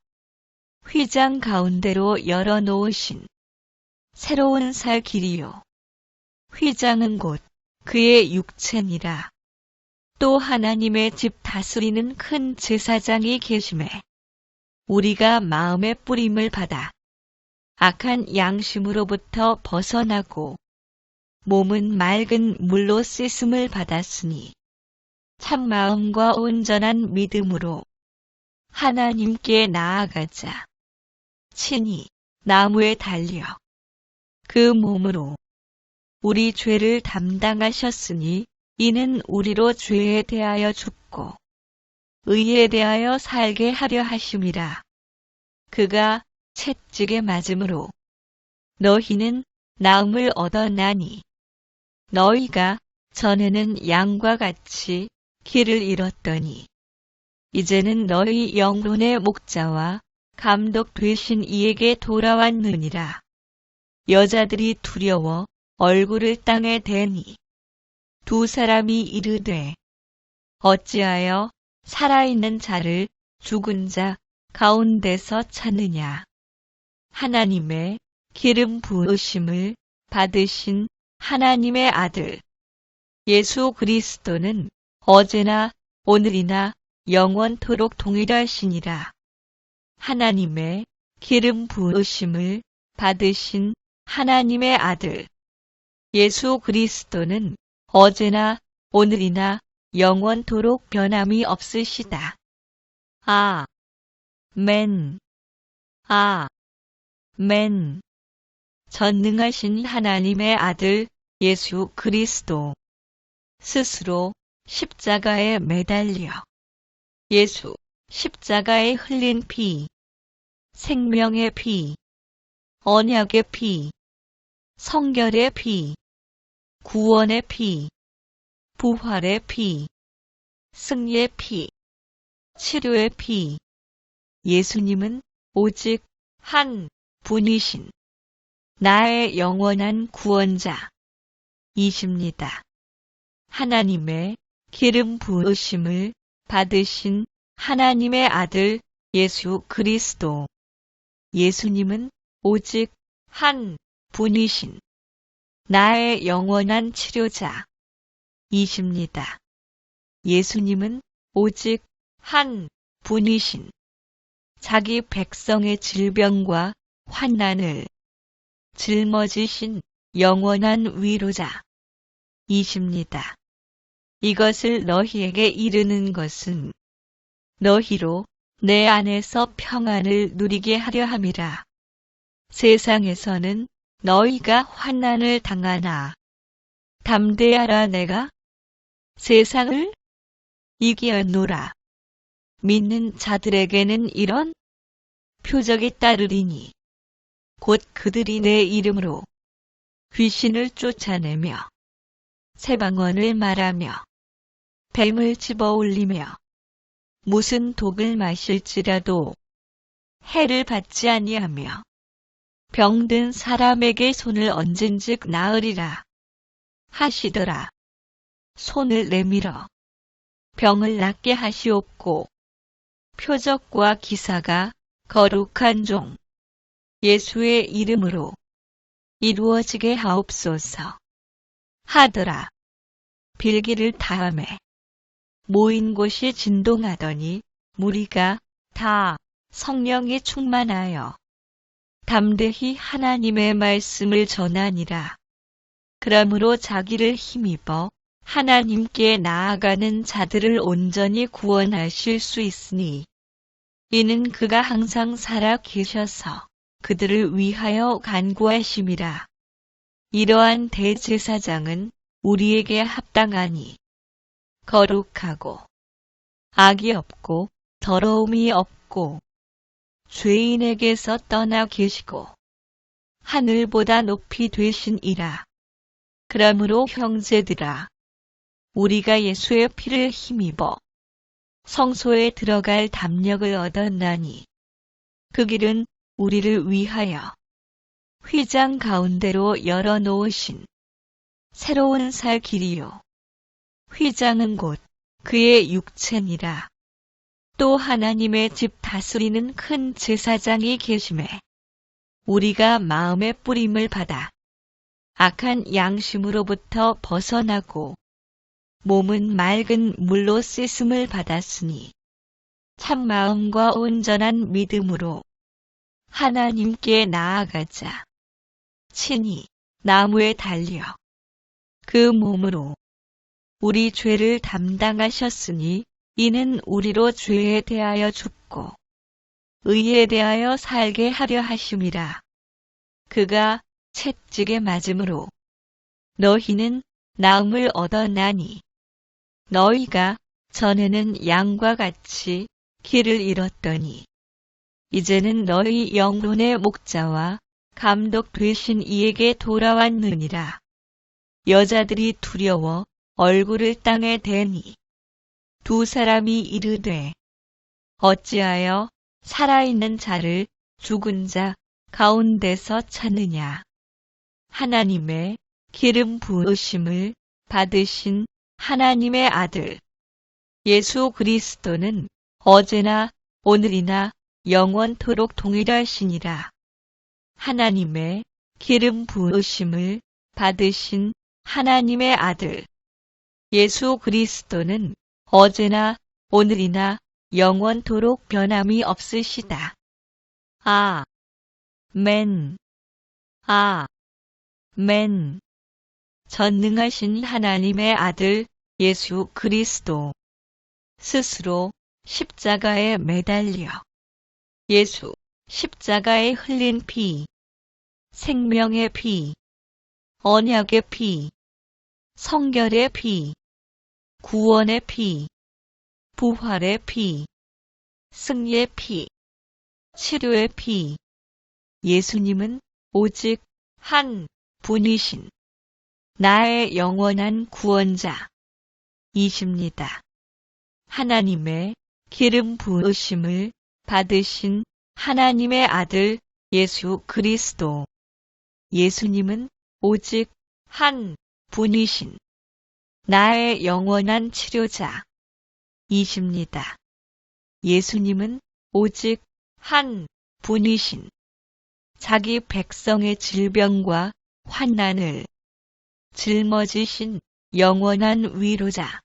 휘장 가운데로 열어놓으신 새로운 살 길이요 휘장은 곧 그의 육체니라. 또 하나님의 집 다스리는 큰 제사장이 계심에 우리가 마음의 뿌림을 받아 악한 양심으로부터 벗어나고 몸은 맑은 물로 씻음을 받았으니 참마음과 온전한 믿음으로 하나님께 나아가자. 친히 나무에 달려 그 몸으로 우리 죄를 담당하셨으니 이는 우리로 죄에 대하여 죽고 의에 대하여 살게 하려 하심이라. 그가 채찍에 맞음으로 너희는 나음을 얻었나니 너희가 전에는 양과 같이 길을 잃었더니 이제는 너희 영혼의 목자와 감독 되신 이에게 돌아왔느니라. 여자들이 두려워 얼굴을 땅에 대니 두 사람이 이르되 어찌하여 살아있는 자를 죽은 자 가운데서 찾느냐. 하나님의 기름 부으심을 받으신 하나님의 아들 예수 그리스도는 어제나 오늘이나 영원토록 동일하시니라. 하나님의 기름 부으심을 받으신 하나님의 아들 예수 그리스도는 어제나 오늘이나 영원토록 변함이 없으시다. 아멘. 아멘. 전능하신 하나님의 아들 예수 그리스도 스스로 십자가에 매달려 예수 십자가에 흘린 피, 생명의 피, 언약의 피, 성결의 피, 구원의 피, 부활의 피, 승리의 피, 치료의 피. 예수님은 오직 한 분이신 나의 영원한 구원자이십니다. 하나님의 기름 부으심을 받으신 하나님의 아들 예수 그리스도. 예수님은 오직 한 분이신 나의 영원한 치료자이십니다. 예수님은 오직 한 분이신 자기 백성의 질병과 환난을 짊어지신 영원한 위로자이십니다. 이것을 너희에게 이르는 것은 너희로 내 안에서 평안을 누리게 하려 함이라. 세상에서는 너희가 환난을 당하나 담대하라. 내가 세상을 이기었노라. 믿는 자들에게는 이런 표적이 따르리니 곧 그들이 내 이름으로 귀신을 쫓아내며 새방언을 말하며 뱀을 집어 올리며 무슨 독을 마실지라도 해를 받지 아니하며 병든 사람에게 손을 얹은즉 나으리라. 하시더라. 손을 내밀어 병을 낫게 하시옵고 표적과 기사가 거룩한 종 예수의 이름으로 이루어지게 하옵소서 하더라. 빌기를 다음에 모인 곳이 진동하더니 무리가 다 성령이 충만하여 담대히 하나님의 말씀을 전하니라. 그러므로 자기를 힘입어 하나님께 나아가는 자들을 온전히 구원하실 수 있으니 이는 그가 항상 살아 계셔서 그들을 위하여 간구하심이라. 이러한 대제사장은 우리에게 합당하니 거룩하고 악이 없고 더러움이 없고 죄인에게서 떠나 계시고 하늘보다 높이 되신이라. 그러므로 형제들아 우리가 예수의 피를 힘입어 성소에 들어갈 담력을 얻었나니 그 길은 우리를 위하여 휘장 가운데로 열어놓으신 새로운 살 길이요 휘장은 곧 그의 육체니라. 또 하나님의 집 다스리는 큰 제사장이 계심에 우리가 마음의 뿌림을 받아 악한 양심으로부터 벗어나고 몸은 맑은 물로 씻음을 받았으니 참마음과 온전한 믿음으로 하나님께 나아가자. 친히 나무에 달려 그 몸으로 우리 죄를 담당하셨으니 이는 우리로 죄에 대하여 죽고 의에 대하여 살게 하려 하심이라. 그가 채찍에 맞음으로 너희는 나음을 얻었나니 너희가 전에는 양과 같이 길을 잃었더니 이제는 너희 영혼의 목자와 감독 되신 이에게 돌아왔느니라. 여자들이 두려워 얼굴을 땅에 대니 두 사람이 이르되 어찌하여 살아있는 자를 죽은 자 가운데서 찾느냐. 하나님의 기름 부으심을 받으신 하나님의 아들 예수 그리스도는 어제나 오늘이나 영원토록 동일하시니라. 하나님의 기름 부으심을 받으신 하나님의 아들 예수 그리스도는 어제나 오늘이나 영원토록 변함이 없으시다. 아멘. 아멘. 전능하신 하나님의 아들 예수 그리스도 스스로 십자가에 매달려 예수 십자가에 흘린 피, 생명의 피, 언약의 피, 성결의 피, 구원의 피, 부활의 피, 승리의 피, 치료의 피. 예수님은 오직 한 분이신 나의 영원한 구원자 이십니다. 하나님의 기름 부으심을 받으신 하나님의 아들 예수 그리스도. 예수님은 오직 한 분이신 나의 영원한 치료자 이십니다. 예수님은 오직 한 분이신 자기 백성의 질병과 환난을 짊어지신 영원한 위로자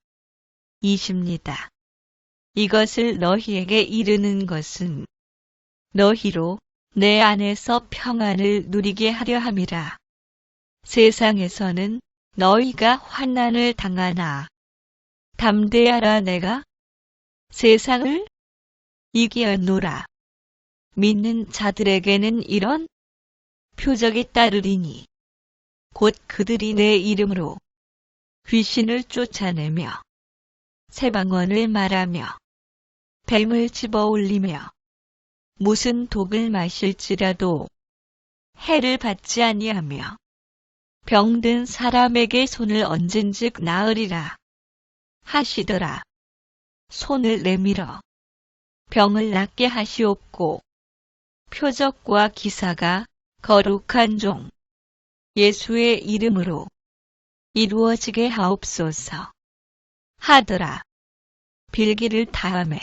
이십니다. 이것을 너희에게 이르는 것은 너희로 내 안에서 평안을 누리게 하려 함이라. 세상에서는 너희가 환난을 당하나 담대하라. 내가 세상을 이기었노라. 믿는 자들에게는 이런 표적이 따르리니 곧 그들이 내 이름으로 귀신을 쫓아내며 새방언을 말하며 뱀을 집어올리며 무슨 독을 마실지라도 해를 받지 아니하며 병든 사람에게 손을 얹은즉 나으리라 하시더라. 손을 내밀어 병을 낫게 하시옵고 표적과 기사가 거룩한 종 예수의 이름으로 이루어지게 하옵소서. 하더라. 빌기를 다음에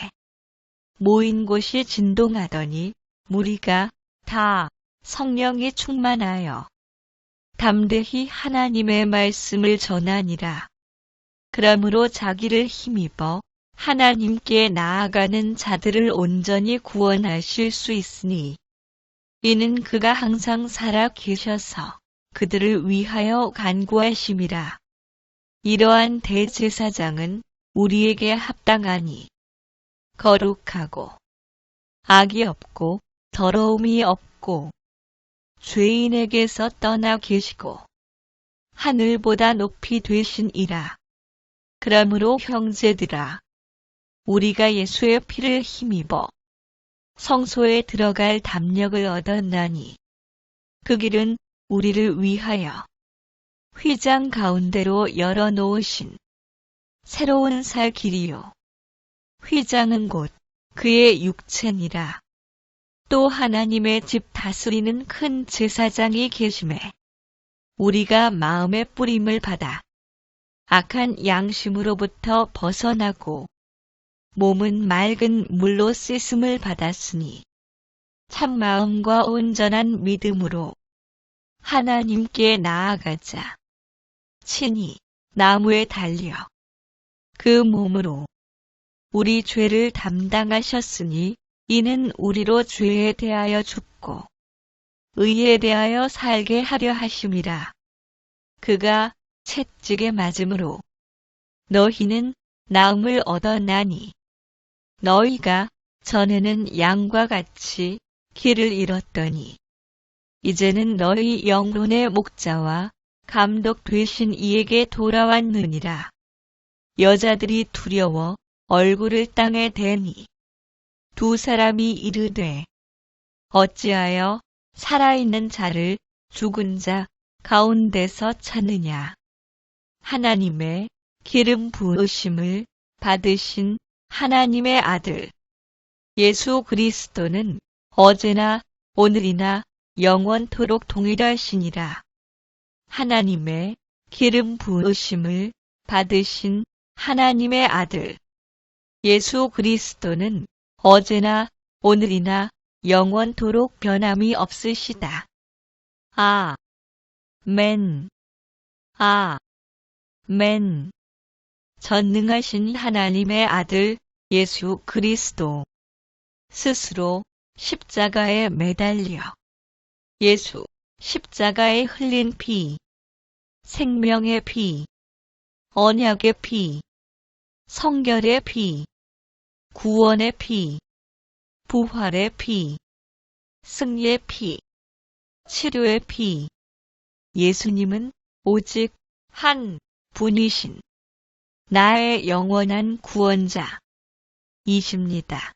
모인 곳이 진동하더니 무리가 다 성령이 충만하여 담대히 하나님의 말씀을 전하니라. 그러므로 자기를 힘입어 하나님께 나아가는 자들을 온전히 구원하실 수 있으니 이는 그가 항상 살아 계셔서 그들을 위하여 간구하심이라. 이러한 대제사장은 우리에게 합당하니 거룩하고 악이 없고 더러움이 없고 죄인에게서 떠나 계시고 하늘보다 높이 되신이라. 그러므로 형제들아, 우리가 예수의 피를 힘입어 성소에 들어갈 담력을 얻었나니 그 길은 우리를 위하여 휘장 가운데로 열어놓으신 새로운 살 길이요. 휘장은 곧 그의 육체니라. 또 하나님의 집 다스리는 큰 제사장이 계심에 우리가 마음의 뿌림을 받아 악한 양심으로부터 벗어나고 몸은 맑은 물로 씻음을 받았으니 참마음과 온전한 믿음으로 하나님께 나아가자. 친히 나무에 달려 그 몸으로 우리 죄를 담당하셨으니 이는 우리로 죄에 대하여 죽고 의에 대하여 살게 하려 하심이라. 그가 채찍에 맞음으로 너희는 나음을 얻어나니 너희가 전에는 양과 같이 길을 잃었더니 이제는 너희 영혼의 목자와 감독 되신 이에게 돌아왔느니라. 여자들이 두려워 얼굴을 땅에 대니 두 사람이 이르되 어찌하여 살아있는 자를 죽은 자 가운데서 찾느냐. 하나님의 기름 부으심을 받으신 하나님의 아들 예수 그리스도는 어제나 오늘이나 영원토록 동일하시니라. 하나님의 기름 부으심을 받으신 하나님의 아들 예수 그리스도는 어제나 오늘이나 영원토록 변함이 없으시다. 아멘. 아멘. 전능하신 하나님의 아들 예수 그리스도 스스로 십자가에 매달려 예수 십자가에 흘린 피, 생명의 피, 언약의 피, 성결의 피, 구원의 피, 부활의 피, 승리의 피, 치료의 피. 예수님은 오직 한 분이신 나의 영원한 구원자 이십니다.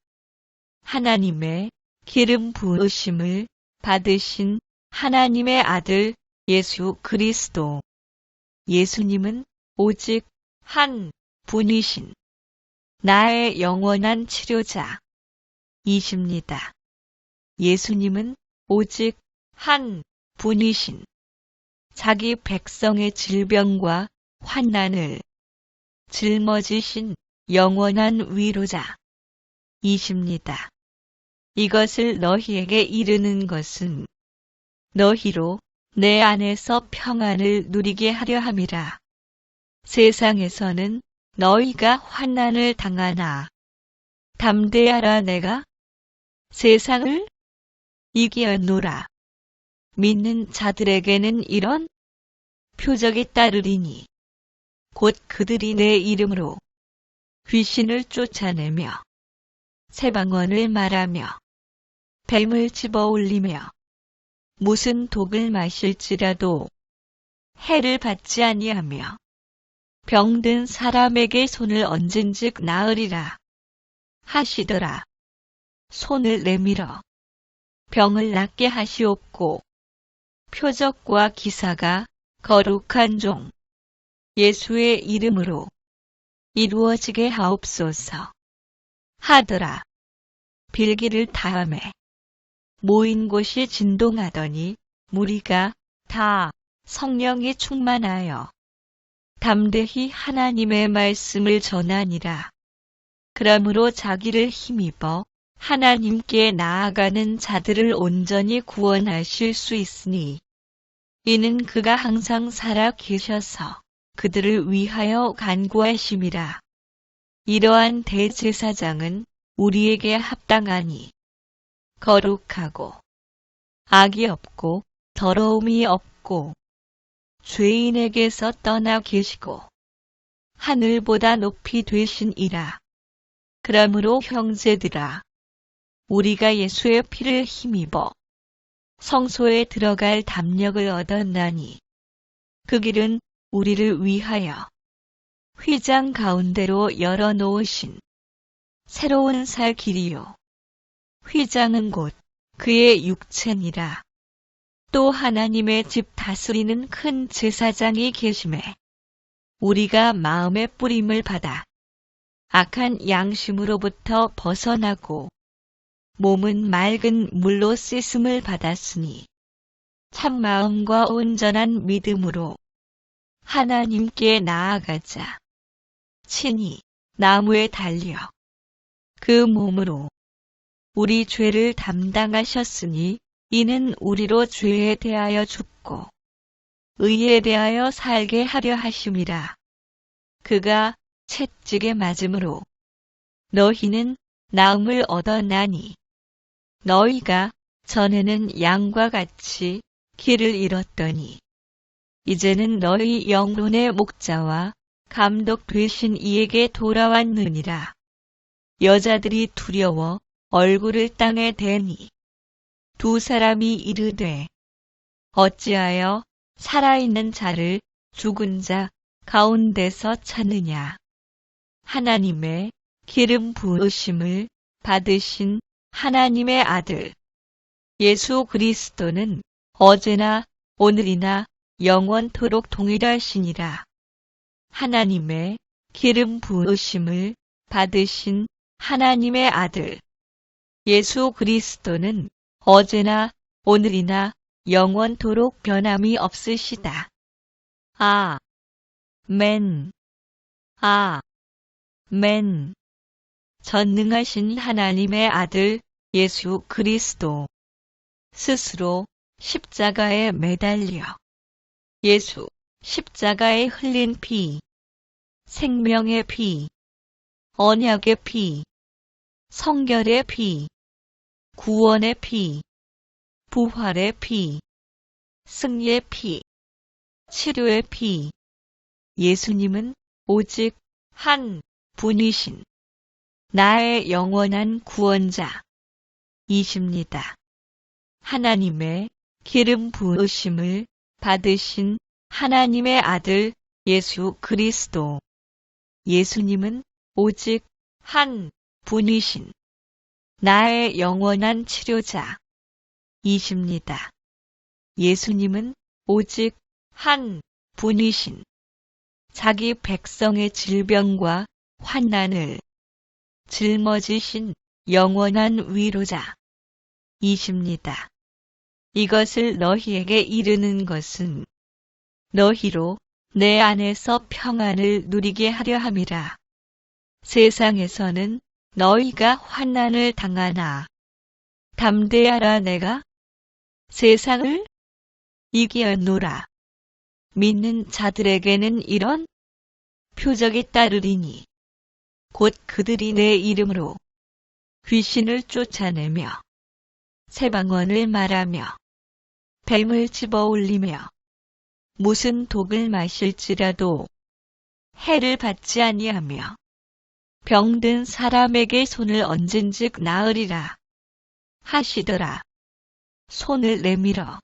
하나님의 기름 부으심을 받으신 하나님의 아들 예수 그리스도. 예수님은 오직 한 분이신 나의 영원한 치료자 이십니다. 예수님은 오직 한 분이신 자기 백성의 질병과 환난을 짊어지신 영원한 위로자 이십니다. 이것을 너희에게 이르는 것은 너희로 내 안에서 평안을 누리게 하려 함이라. 세상에서는 너희가 환난을 당하나 담대하라. 내가 세상을 이기었노라. 믿는 자들에게는 이런 표적이 따르리니 곧 그들이 내 이름으로 귀신을 쫓아내며 새방언을 말하며 뱀을 집어올리며 무슨 독을 마실지라도 해를 받지 아니하며 병든 사람에게 손을 얹은즉 나으리라 하시더라. 손을 내밀어 병을 낫게 하시옵고 표적과 기사가 거룩한 종 예수의 이름으로 이루어지게 하옵소서. 하더라. 빌기를 다음에 모인 곳이 진동하더니 무리가 다 성령이 충만하여 담대히 하나님의 말씀을 전하니라. 그러므로 자기를 힘입어 하나님께 나아가는 자들을 온전히 구원하실 수 있으니 이는 그가 항상 살아 계셔서 그들을 위하여 간구하심이라. 이러한 대제사장은 우리에게 합당하니 거룩하고 악이 없고 더러움이 없고 죄인에게서 떠나 계시고 하늘보다 높이 되신이라. 그러므로 형제들아, 우리가 예수의 피를 힘입어 성소에 들어갈 담력을 얻었나니 그 길은 우리를 위하여 휘장 가운데로 열어놓으신 새로운 살 길이요. 휘장은 곧 그의 육체니라. 또 하나님의 집 다스리는 큰 제사장이 계심에 우리가 마음의 뿌림을 받아 악한 양심으로부터 벗어나고 몸은 맑은 물로 씻음을 받았으니 참 마음과 온전한 믿음으로 하나님께 나아가자. 친히 나무에 달려 그 몸으로 우리 죄를 담당하셨으니 이는 우리로 죄에 대하여 죽고 의에 대하여 살게 하려 하심이라. 그가 채찍에 맞음으로 너희는 나음을 얻어나니 너희가 전에는 양과 같이 길을 잃었더니 이제는 너희 영혼의 목자와 감독 되신 이에게 돌아왔느니라. 여자들이 두려워 얼굴을 땅에 대니 두 사람이 이르되 어찌하여 살아있는 자를 죽은 자 가운데서 찾느냐. 하나님의 기름 부으심을 받으신 하나님의 아들 예수 그리스도는 어제나 오늘이나 영원토록 동일하시니라. 하나님의 기름 부으심을 받으신 하나님의 아들 예수 그리스도는 어제나 오늘이나 영원토록 변함이 없으시다. 아멘. 아멘. 전능하신 하나님의 아들 예수 그리스도 스스로 십자가에 매달려 예수 십자가에 흘린 피, 생명의 피, 언약의 피, 성결의 피, 구원의 피, 부활의 피, 승리의 피, 치료의 피. 예수님은 오직 한 분이신 나의 영원한 구원자 이십니다. 하나님의 기름 부으심을 받으신 하나님의 아들 예수 그리스도. 예수님은 오직 한 분이신 나의 영원한 치료자 이십니다. 예수님은 오직 한 분이신 자기 백성의 질병과 환난을 짊어지신 영원한 위로자 이십니다. 이것을 너희에게 이르는 것은 너희로 내 안에서 평안을 누리게 하려 함이라. 세상에서는 너희가 환난을 당하나 담대하라. 내가 세상을 이기었노라. 믿는 자들에게는 이런 표적이 따르리니 곧 그들이 내 이름으로 귀신을 쫓아내며 새방언을 말하며 뱀을 집어올리며 무슨 독을 마실지라도 해를 받지 아니하며 병든 사람에게 손을 얹은즉 나으리라 하시더라. 손을 내밀어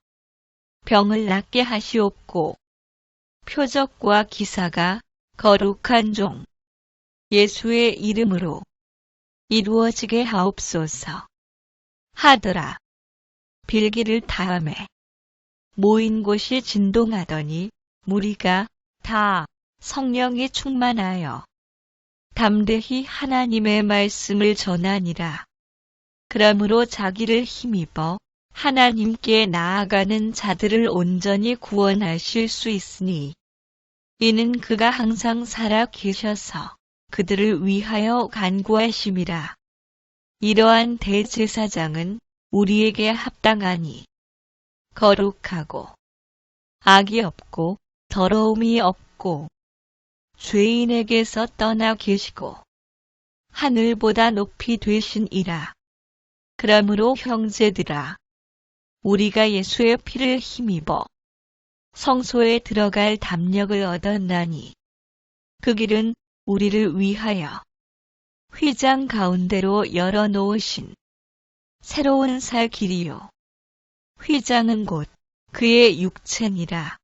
병을 낫게 하시옵고 표적과 기사가 거룩한 종 예수의 이름으로 이루어지게 하옵소서 하더라. 빌기를 다음에 모인 곳이 진동하더니 무리가 다 성령이 충만하여 담대히 하나님의 말씀을 전하니라. 그러므로 자기를 힘입어 하나님께 나아가는 자들을 온전히 구원하실 수 있으니 이는 그가 항상 살아 계셔서 그들을 위하여 간구하심이라. 이러한 대제사장은 우리에게 합당하니 거룩하고 악이 없고 더러움이 없고 죄인에게서 떠나 계시고 하늘보다 높이 되신 이라. 그러므로 형제들아, 우리가 예수의 피를 힘입어 성소에 들어갈 담력을 얻었나니 그 길은 우리를 위하여 휘장 가운데로 열어놓으신 새로운 살 길이요. 휘장은 곧 그의 육체니라.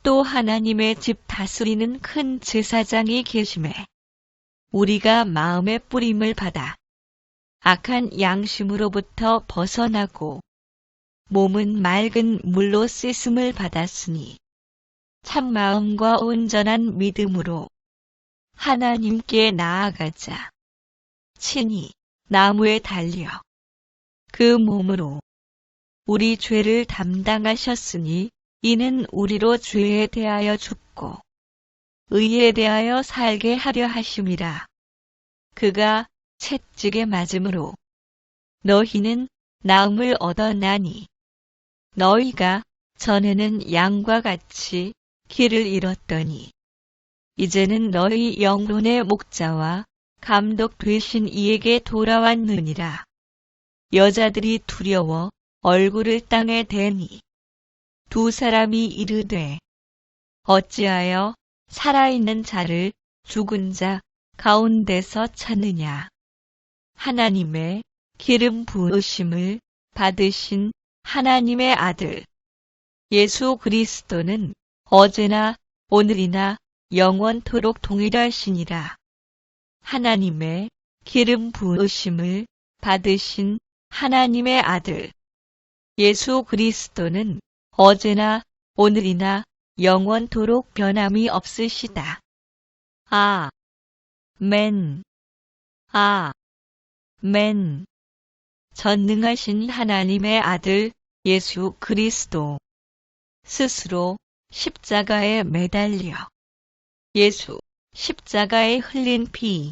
또 하나님의 집 다스리는 큰 제사장이 계심에 우리가 마음의 뿌림을 받아 악한 양심으로부터 벗어나고 몸은 맑은 물로 씻음을 받았으니 참 마음과 온전한 믿음으로 하나님께 나아가자. 친히 나무에 달려 그 몸으로 우리 죄를 담당하셨으니 이는 우리로 죄에 대하여 죽고 의에 대하여 살게 하려 하심이라. 그가 채찍에 맞음으로 너희는 나음을 얻었나니 너희가 전에는 양과 같이 길을 잃었더니 이제는 너희 영혼의 목자와 감독 되신 이에게 돌아왔느니라. 여자들이 두려워 얼굴을 땅에 대니 두 사람이 이르되 어찌하여 살아있는 자를 죽은 자 가운데서 찾느냐. 하나님의 기름 부으심을 받으신 하나님의 아들 예수 그리스도는 어제나 오늘이나 영원토록 동일하시니라. 하나님의 기름 부으심을 받으신 하나님의 아들 예수 그리스도는 어제나 오늘이나 영원토록 변함이 없으시다. 아멘. 아멘. 전능하신 하나님의 아들 예수 그리스도 스스로 십자가에 매달려 예수 십자가에 흘린 피,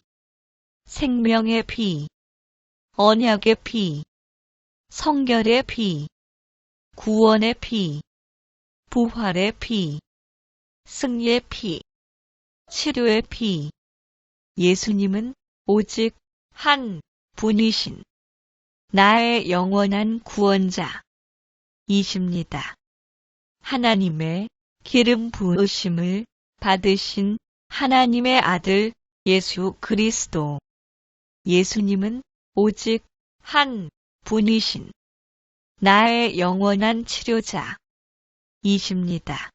생명의 피, 언약의 피, 성결의 피, 구원의 피, 부활의 피, 승리의 피, 치료의 피. 예수님은 오직 한 분이신 나의 영원한 구원자 이십니다. 하나님의 기름 부으심을 받으신 하나님의 아들 예수 그리스도. 예수님은 오직 한 분이신 나의 영원한 치료자 이십니다.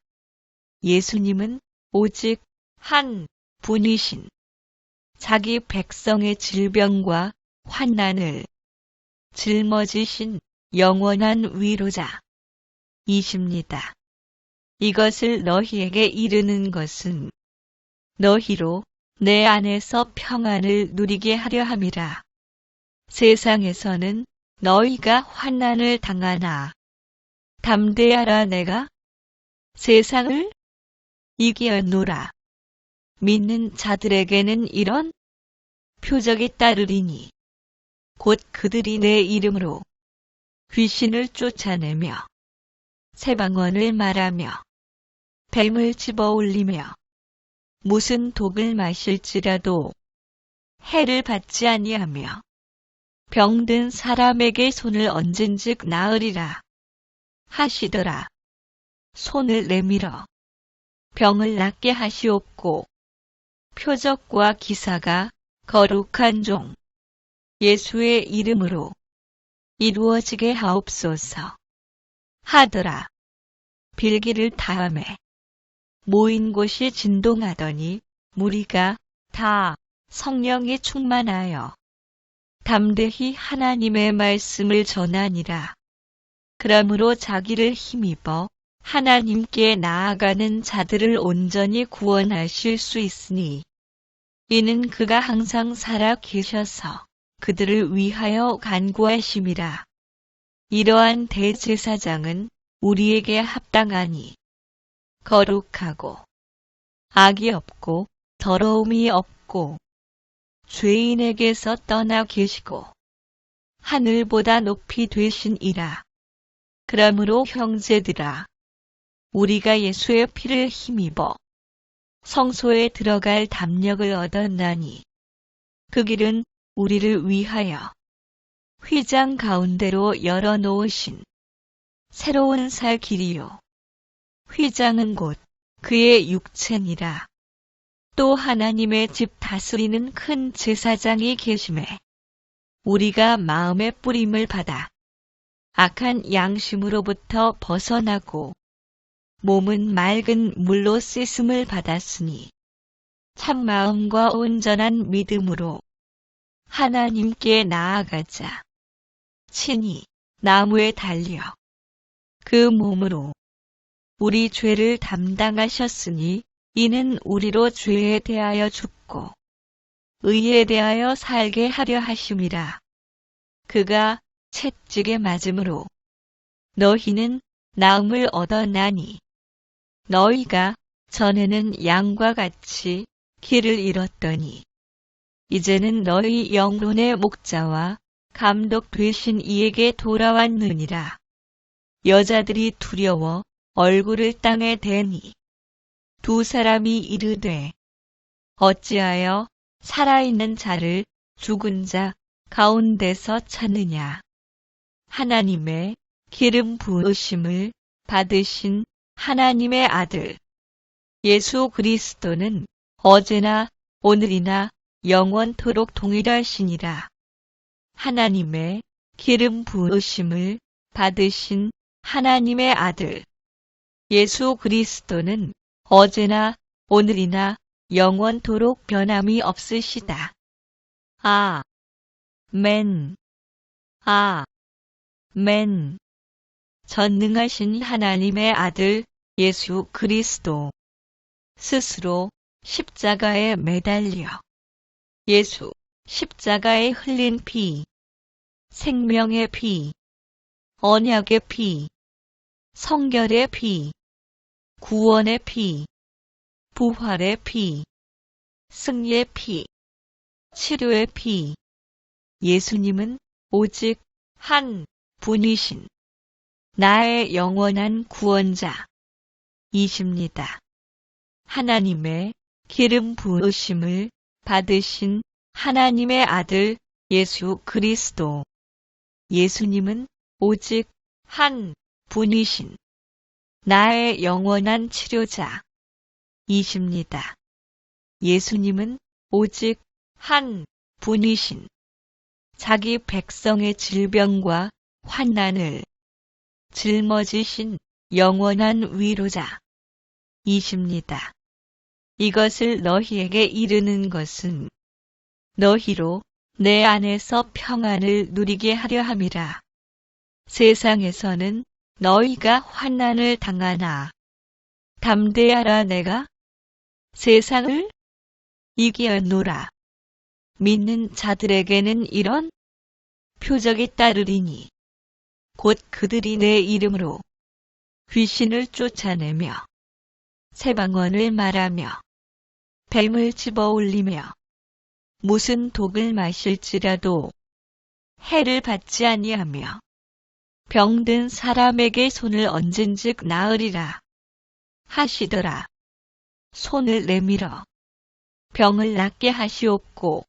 예수님은 오직 한 분이신 자기 백성의 질병과 환난을 짊어지신 영원한 위로자 이십니다. 이것을 너희에게 이르는 것은 너희로 내 안에서 평안을 누리게 하려 함이라. 세상에서는 너희가 환난을 당하나 담대하라. 내가 세상을 이기었노라. 믿는 자들에게는 이런 표적이 따르리니 곧 그들이 내 이름으로 귀신을 쫓아내며 새방언을 말하며 뱀을 집어올리며 무슨 독을 마실지라도 해를 받지 아니하며 병든 사람에게 손을 얹은즉 나으리라 하시더라. 손을 내밀어 병을 낫게 하시옵고 표적과 기사가 거룩한 종 예수의 이름으로 이루어지게 하옵소서 하더라. 빌기를 다음에 모인 곳이 진동하더니 무리가 다 성령이 충만하여 담대히 하나님의 말씀을 전하니라. 그러므로 자기를 힘입어 하나님께 나아가는 자들을 온전히 구원하실 수 있으니 이는 그가 항상 살아 계셔서 그들을 위하여 간구하심이라. 이러한 대제사장은 우리에게 합당하니 거룩하고 악이 없고 더러움이 없고 죄인에게서 떠나 계시고 하늘보다 높이 되시니라. 그러므로 형제들아, 우리가 예수의 피를 힘입어 성소에 들어갈 담력을 얻었나니 그 길은 우리를 위하여 휘장 가운데로 열어놓으신 새로운 살 길이요. 휘장은 곧 그의 육체니라. 또 하나님의 집 다스리는 큰 제사장이 계심에 우리가 마음의 뿌림을 받아 악한 양심으로부터 벗어나고 몸은 맑은 물로 씻음을 받았으니 참 마음과 온전한 믿음으로 하나님께 나아가자. 친히 나무에 달려 그 몸으로 우리 죄를 담당하셨으니 이는 우리로 죄에 대하여 죽고 의에 대하여 살게 하려 하심이라. 그가 채찍에 맞음으로 너희는 나음을 얻었나니 너희가 전에는 양과 같이 길을 잃었더니 이제는 너희 영혼의 목자와 감독 되신 이에게 돌아왔느니라. 여자들이 두려워 얼굴을 땅에 대니 두 사람이 이르되 어찌하여 살아있는 자를 죽은 자 가운데서 찾느냐. 하나님의 기름 부으심을 받으신 하나님의 아들 예수 그리스도는 어제나 오늘이나 영원토록 동일하시니라. 하나님의 기름 부으심을 받으신 하나님의 아들 예수 그리스도는 어제나 오늘이나 영원토록 변함이 없으시다. 아멘. 아멘. 전능하신 하나님의 아들 예수 그리스도 스스로 십자가에 매달려 예수 십자가에 흘린 피, 생명의 피, 언약의 피, 성결의 피, 구원의 피, 부활의 피, 승리의 피, 치료의 피. 예수님은 오직 한 분이신 나의 영원한 구원자 이십니다. 하나님의 기름 부으심을 받으신 하나님의 아들 예수 그리스도. 예수님은 오직 한 분이신 나의 영원한 치료자 이십니다. 예수님은 오직 한 분이신 자기 백성의 질병과 환난을 짊어지신 영원한 위로자 이십니다. 이것을 너희에게 이르는 것은 너희로 내 안에서 평안을 누리게 하려 함이라. 세상에서는 너희가 환난을 당하나 담대하라. 내가 세상을 이기었노라. 믿는 자들에게는 이런 표적이 따르리니 곧 그들이 내 이름으로 귀신을 쫓아내며 새방언을 말하며 뱀을 집어올리며 무슨 독을 마실지라도 해를 받지 아니하며 병든 사람에게 손을 얹은즉 나으리라 하시더라. 손을 내밀어 병을 낫게 하시옵고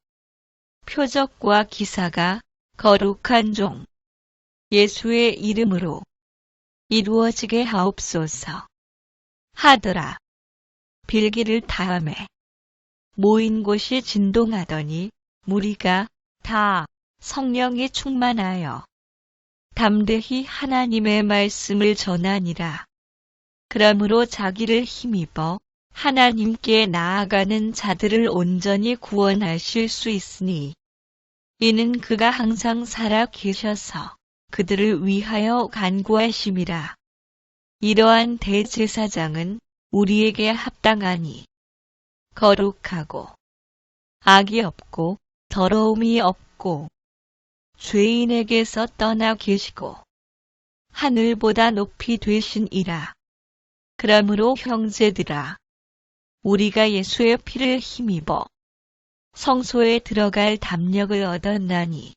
표적과 기사가 거룩한 종 예수의 이름으로 이루어지게 하옵소서 하더라. 빌기를 다음에 모인 곳이 진동하더니 무리가 다 성령이 충만하여 담대히 하나님의 말씀을 전하니라. 그러므로 자기를 힘입어 하나님께 나아가는 자들을 온전히 구원하실 수 있으니 이는 그가 항상 살아 계셔서 그들을 위하여 간구하심이라. 이러한 대제사장은 우리에게 합당하니 거룩하고 악이 없고 더러움이 없고 죄인에게서 떠나 계시고 하늘보다 높이 되신 이라. 그러므로 형제들아, 우리가 예수의 피를 힘입어 성소에 들어갈 담력을 얻었나니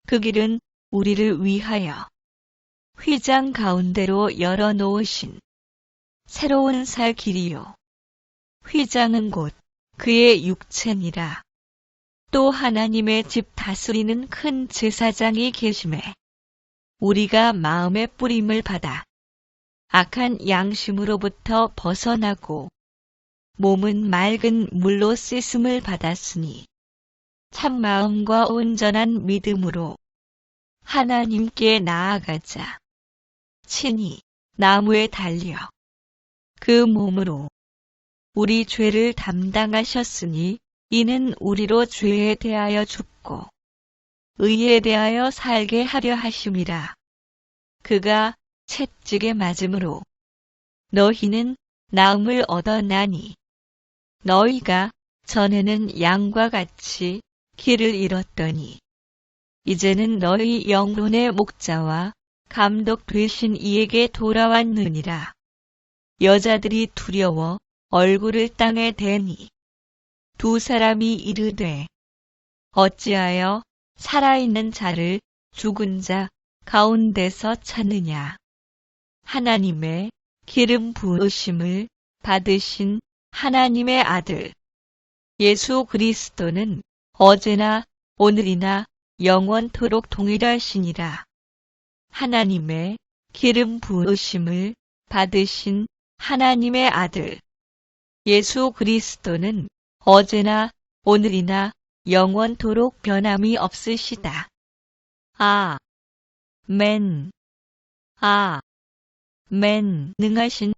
그 길은 우리를 위하여 휘장 가운데로 열어놓으신 새로운 살 길이요. 휘장은 곧 그의 육체니라. 또 하나님의 집 다스리는 큰 제사장이 계심에 우리가 마음의 뿌림을 받아 악한 양심으로부터 벗어나고 몸은 맑은 물로 씻음을 받았으니 참마음과 온전한 믿음으로 하나님께 나아가자. 친히 나무에 달려 그 몸으로 우리 죄를 담당하셨으니 이는 우리로 죄에 대하여 죽고 의에 대하여 살게 하려 하심이라. 그가 채찍에 맞음으로 너희는 나음을 얻었나니 너희가 전에는 양과 같이 길을 잃었더니 이제는 너희 영혼의 목자와 감독 되신 이에게 돌아왔느니라. 여자들이 두려워 얼굴을 땅에 대니 두 사람이 이르되 어찌하여 살아있는 자를 죽은 자 가운데서 찾느냐. 하나님의 기름 부으심을 받으신 하나님의 아들 예수 그리스도는 어제나 오늘이나 영원토록 동일하시니라. 하나님의 기름 부으심을 받으신 하나님의 아들 예수 그리스도는 어제나 오늘이나 영원토록 변함이 없으시다. 아멘. 아멘. 능하신